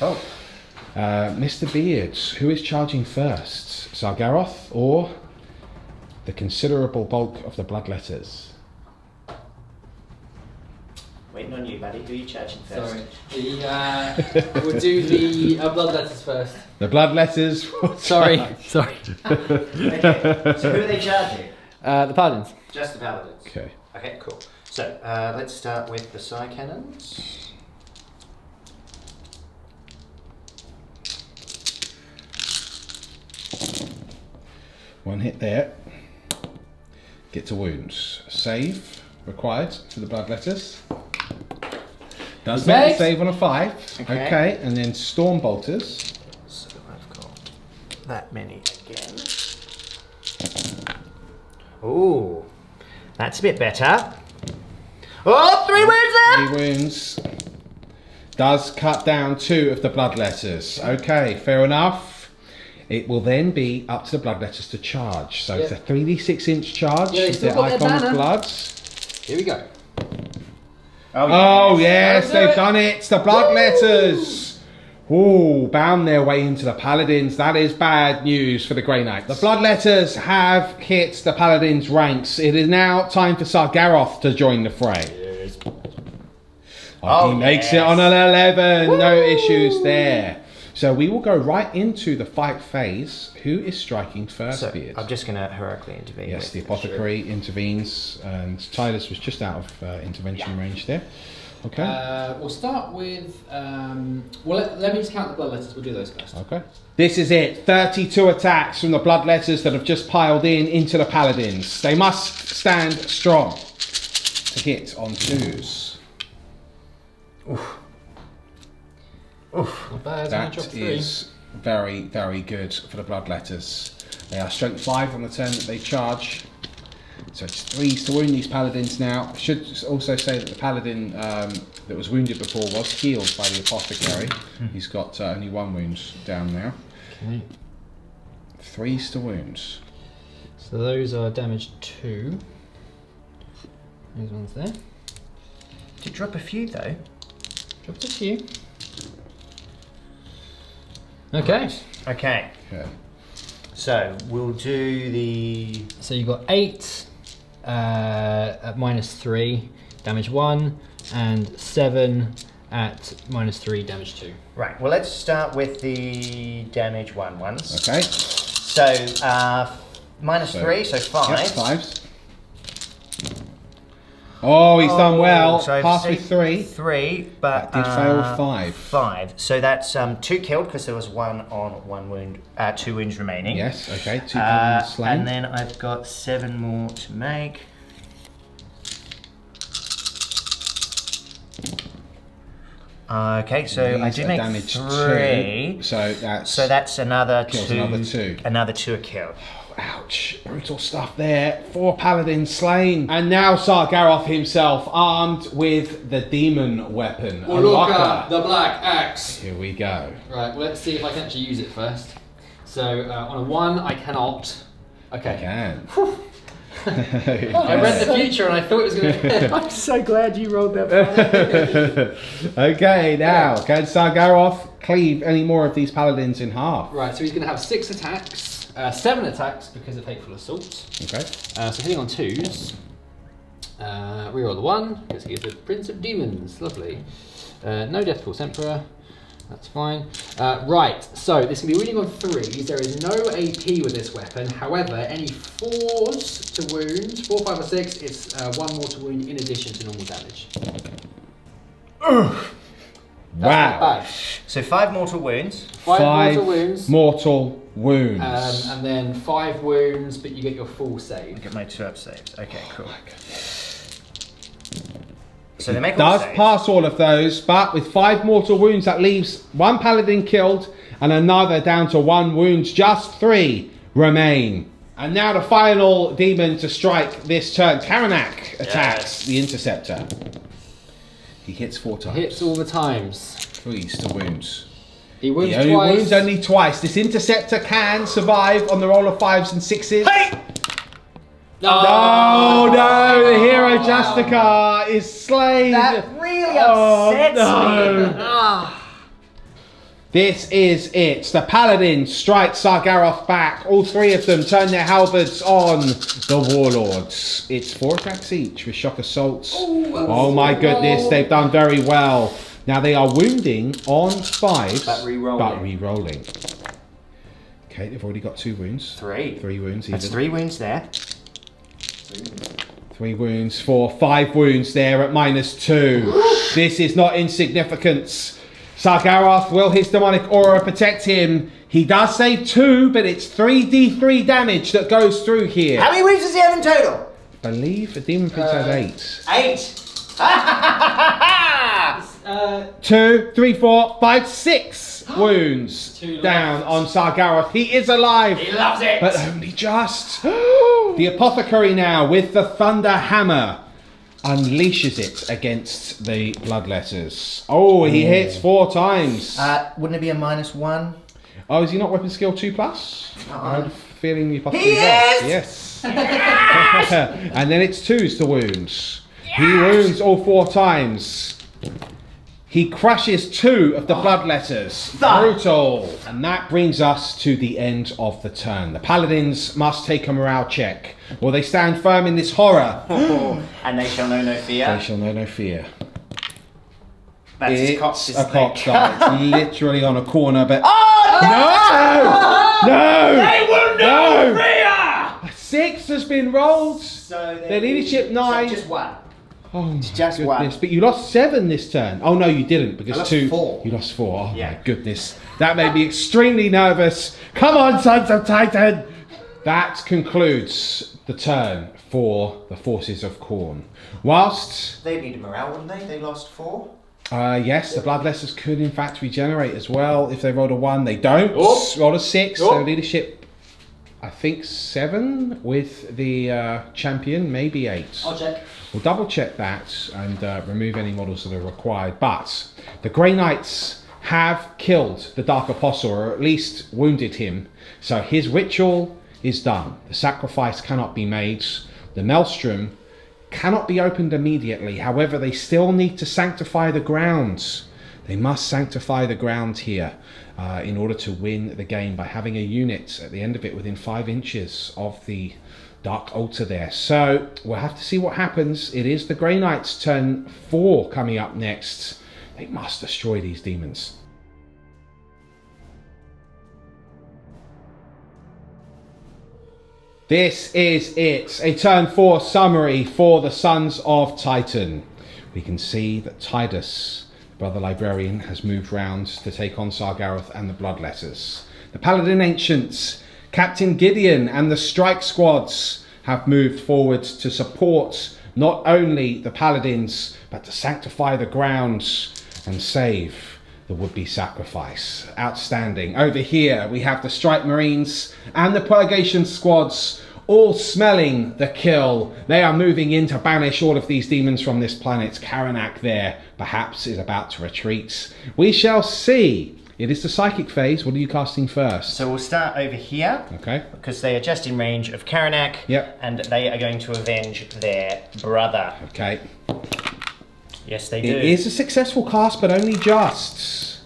Oh. Mr. Beards, who is charging first? Sagaroth or the considerable bulk of the Bloodletters? Waiting on you, buddy. Do you charging first? Sorry. We'll do the Bloodletters first. The Bloodletters. Sorry. Sorry. Okay. So who are they charging? The Paladins. Just the paladins. Okay. Okay, cool. So let's start with the Psycannons. One hit there. Gets a wound. Save required for the Bloodletters. Does make a Save. save on a 5. Okay. Okay, and then Storm Bolters. So I've got that many again. Ooh, that's a bit better. Oh, 3 wounds there! 3 wounds. Does cut down 2 of the Bloodletters. Okay, fair enough. It will then be up to the Bloodletters to charge. So it's a 3d6 inch charge Yeah, they with still the got their icon of banner. blood. Here we go. Oh yes, they've done it. The Bloodletters. Ooh, bound their way into the Paladins. That is bad news for the Grey Knights. The Bloodletters have hit the Paladins' ranks. It is now time for Sagaroth to join the fray. He makes it on an 11. Woo! No issues there. So we will go right into the fight phase. Who is striking first, Beard? I'm just going to heroically intervene. Yes, the Apothecary intervenes, and Tidus was just out of intervention range there. Okay. We'll start with. Let me just count the Bloodletters. We'll do those first. Okay. This is it. 32 attacks from the Bloodletters that have just piled into the Paladins. They must stand strong to hit on 2s. Oof. Not bad. That is very, very good for the Bloodletters. They are strength 5 on the turn that they charge. So it's 3s to wound these Paladins now. I should also say that the Paladin that was wounded before was healed by the Apothecary. He's got only 1 wound down now. Okay. 3s to wounds. So those are damage 2. Those ones there. Did drop a few though? Dropped a few. Okay. Okay. So we'll do the. So you've got 8 at -3, damage 1, and 7 at -3, damage 2. Right. Well, let's start with the damage 1 ones. Okay. So -3, so 5. Yep, 5s. Oh, he's done well. So Passed with 3. 3, but That did fail 5. 5. So that's 2 killed because there was 1 on 1 wound, 2 wounds remaining. Yes. Okay. 2 Paladins slain. And then I've got 7 more to make. Okay, so I did make damage 3. 2. So that's another kills 2. another 2. Another 2 are killed. Ouch. Brutal stuff there. 4 Paladins slain. And now Sargaroth himself, armed with the demon weapon. Uluka, the Black Axe. Here we go. Right, well, let's see if I can actually use it first. So on a 1, I cannot. Okay. I can. I read the future and I thought it was going to. I'm so glad you rolled that. Okay, now, can Sargaroth cleave any more of these Paladins in half? Right, so he's going to have 6 attacks. 7 attacks because of Hateful Assault. Okay. So hitting on 2s. Reroll the 1 because he is the Prince of Demons. Lovely. No Death Force Emperor. That's fine. Right, so this can be wounding on 3s. There is no AP with this weapon. However, any 4s to wound, 4, 5, or 6, it's 1 more to wound in addition to normal damage. Wow. So 5 mortal wounds. 5 mortal wounds. Mortal wounds. And then 5 wounds, but you get your full save. Get my 2 up saves. Okay, cool. So they make all Does saves. pass all of those, but with 5 mortal wounds, that leaves 1 Paladin killed and another down to 1 wound. Just 3 remain. And now the final demon to strike this turn. Karanak attacks the Interceptor. He hits 4 times. Hits all the times. 3s to wounds. He wounds He only twice. wounds only twice. This Interceptor can survive on the roll of 5s and 6s. Hey! Oh no, the hero Justicar is slain. That really upsets me. This is it. The Paladin strikes Sargaroth back. All 3 of them turn their halberds on the Warlords. It's 4 attacks each with shock assaults. Oh my goodness, they've done very well. Now they are wounding on 5s, But re-rolling. Okay, they've already got 2 wounds. 3. 3 wounds. That's even. 3 wounds there. 3 wounds, 4, 5 wounds there at -2. This is not insignificant. Sargaroth, will his demonic aura protect him? He does save 2, but it's 3d3 damage that goes through here. How many wounds does he have in total? I believe the Demon Prince has 8. 8. 2, 3, 4, 5, 6 wounds down on Sargaroth. He is alive. He loves it. But only just. The Apothecary now with the Thunder Hammer unleashes it against the Bloodletters. Oh, he hits 4 times. Wouldn't it be a -1? Oh, is he not weapon skill 2+? I had a feeling the Apothecary He is! was. Yes. And then it's 2s to wounds. He wounds all 4 times. He crushes 2 of the bloodletters. Brutal. And that brings us to the end of the turn. The paladins must take a morale check. Will they stand firm in this horror? And they shall know no fear. They shall know no fear. That's It's his cops, a cop start. It's literally on a corner, but... Oh, no! No! They will know fear! 6 has been rolled. So Their leadership 9. So just 1. Oh my just goodness. 1. But you lost 7 this turn. Oh no, you didn't, because I lost 2. 4. You lost 4. Oh Yeah. my goodness. That made me extremely nervous. Come on, Sons of Titan! That concludes the turn for the forces of KHORNE. Whilst... They needed morale, wouldn't they? They lost 4. Yes, the Bloodlessers could in fact regenerate as well. If they rolled a 1, they don't. Oh. Rolled a 6, Oh. so leadership, I think 7 with the champion, maybe 8. I'll check. We'll double check that and remove any models that are required. But the Grey Knights have killed the Dark Apostle, or at least wounded him. So his ritual is done. The sacrifice cannot be made. The Maelstrom cannot be opened immediately. However, they still need to sanctify the grounds. They must sanctify the ground here in order to win the game by having a unit at the end of it within 5 inches of the Dark Altar there. So we'll have to see what happens. It is the Grey Knights' turn 4 coming up next. They must destroy these demons. This is it, a turn 4 summary for the Sons of Titan. We can see that Tidus, Brother Librarian, has moved round to take on Sagaroth and the Bloodletters. The Paladin Ancients, Captain Gideon and the Strike Squads have moved forward to support not only the Paladins, but to sanctify the grounds and save the would-be sacrifice. Outstanding. Over here we have the Strike Marines and the Purgation Squads, all smelling the kill. They are moving in to banish all of these demons from this planet. Karanak there perhaps is about to retreat. We shall see. It is the psychic phase. What are you casting first? So we'll start over here. Okay. Because they are just in range of Karanak. Yep. And they are going to avenge their brother. Okay. Yes, they do. It is a successful cast, but only just.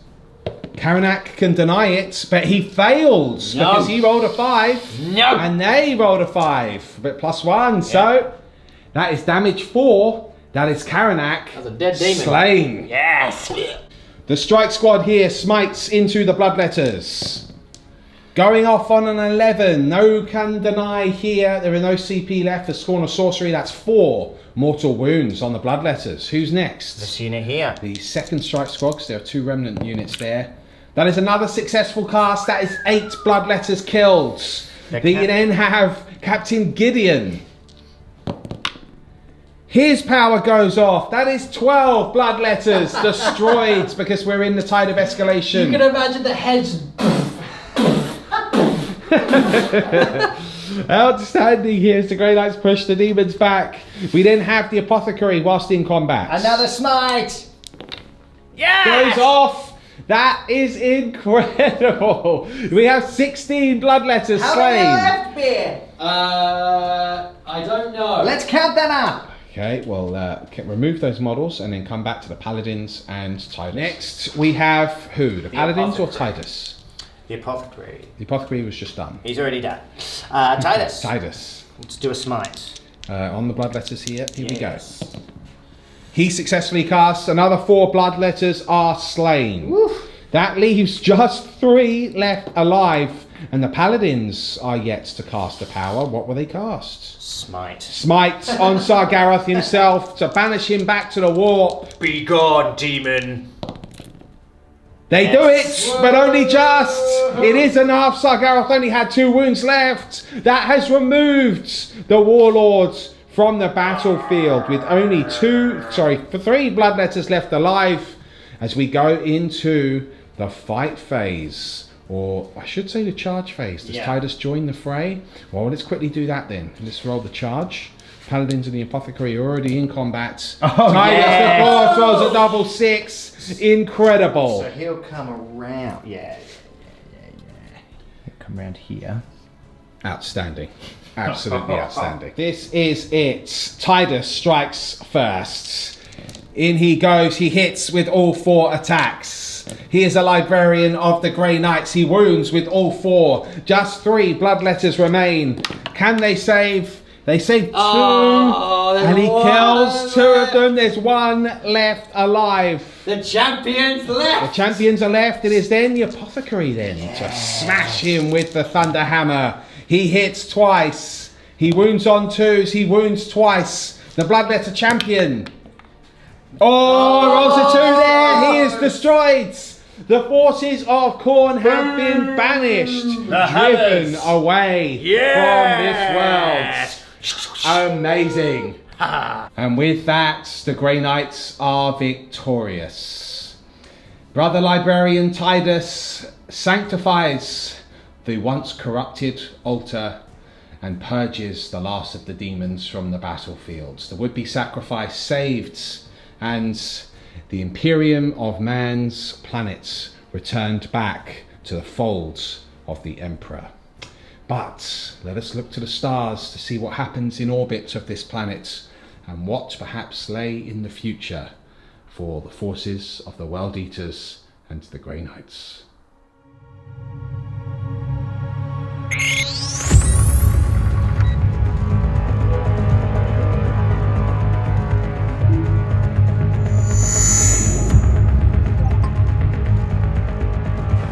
Karanak can deny it, but he fails because he rolled a 5. No. And they rolled a 5, but +1. So that is damage 4. That is Karanak. That's a dead demon. Slain. Yes! The Strike Squad here smites into the Bloodletters. Going off on an 11. No can deny here. There are no CP left. The Scorn of Sorcery. That's 4 mortal wounds on the Bloodletters. Who's next? This unit here. The second Strike Squad, because there are 2 remnant units there. That is another successful cast. That is 8 Bloodletters killed. We then have Captain Gideon. His power goes off. That is 12 Bloodletters destroyed because we're in the tide of escalation. You can imagine the heads. Outstanding here as the Grey Knights push the demons back. We then have the Apothecary whilst in combat. Another smite! Yes! Goes off. That is incredible. We have 16 Bloodletters How slain. many left, Bear? I don't know. Let's count them up. Okay, well, remove those models and then come back to the Paladins and Tidus. Next, we have who? The Paladins or Tidus? The Apothecary. The Apothecary was just done. He's already done. Tidus. Tidus. Let's do a smite. On the Bloodletters here. Here we go. Yes. He successfully casts. Another 4 Bloodletters are slain. Woof. That leaves just 3 left alive. And the Paladins are yet to cast a power. What will they cast? Smite. Smite on Sagaroth himself to banish him back to the warp. Be gone, demon. They do it, but only just. It is enough. Sagaroth only had 2 wounds left. That has removed the warlords from the battlefield with only 3 Bloodletters left alive as we go into the fight phase. Or I should say the charge phase. Does Tidus join the fray? Well, let's quickly do that then. Let's roll the charge. Paladins and the Apothecary are already in combat. Tidus, of course, rolls a double 6. Incredible. So he'll come around. Yeah. He'll come around here. Outstanding. Absolutely outstanding. This is it. Titus strikes first. In he goes. He hits with all 4 attacks. He is a Librarian of the Grey Knights. He wounds with all 4. Just 3 bloodletters remain. Can they save? They save 2. And he kills 2 of them. There's 1 left alive. The champions left. The champions are left. It is then the Apothecary then to smash him with the Thunder Hammer. He hits twice. He wounds on 2s. He wounds twice. The Bloodletter champion. Rolls a 2 there. He is destroyed. The forces of KHORNE have been banished, driven away from this world. Amazing. And with that, the Grey Knights are victorious. Brother Librarian Titus sanctifies the once corrupted altar and purges the last of the demons from the battlefields. The would-be sacrifice saved, and the Imperium of man's planet returned back to the folds of the Emperor. But let us look to the stars to see what happens in orbit of this planet and what perhaps lay in the future for the forces of the World Eaters and the Grey Knights.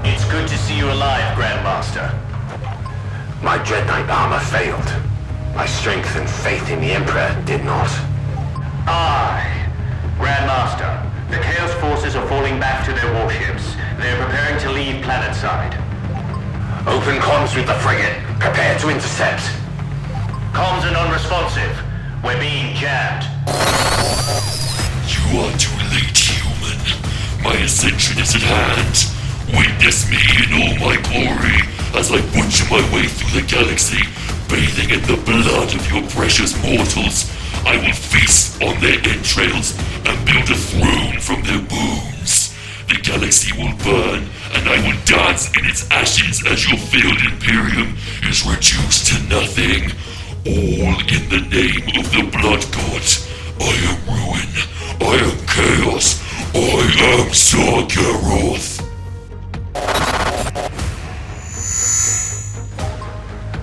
It's good to see you alive, Grandmaster. My Dreadknight armor failed. My strength and faith in the Emperor did not. Aye. Grandmaster, the Chaos forces are falling back to their warships. They are preparing to leave planetside. Open comms with the frigate. Prepare to intercept. Comms are non-responsive. We're being jammed. You are too late, human. My ascension is at hand. Witness me in all my glory as I butcher my way through the galaxy, bathing in the blood of your precious mortals. I will feast on their entrails and build a throne from their wounds. The galaxy will burn, and I will dance in its ashes as your failed Imperium is reduced to nothing. All in the name of the Blood God. I am ruin. I am chaos. I am Sagaroth.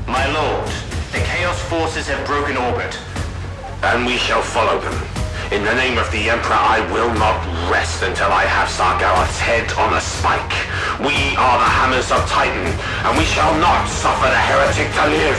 My lord, the Chaos forces have broken orbit. And we shall follow them. In the name of the Emperor, I will not rest until I have Sagaroth's head on a spike. We are the Hammers of Titan, and we shall not suffer the heretic to live.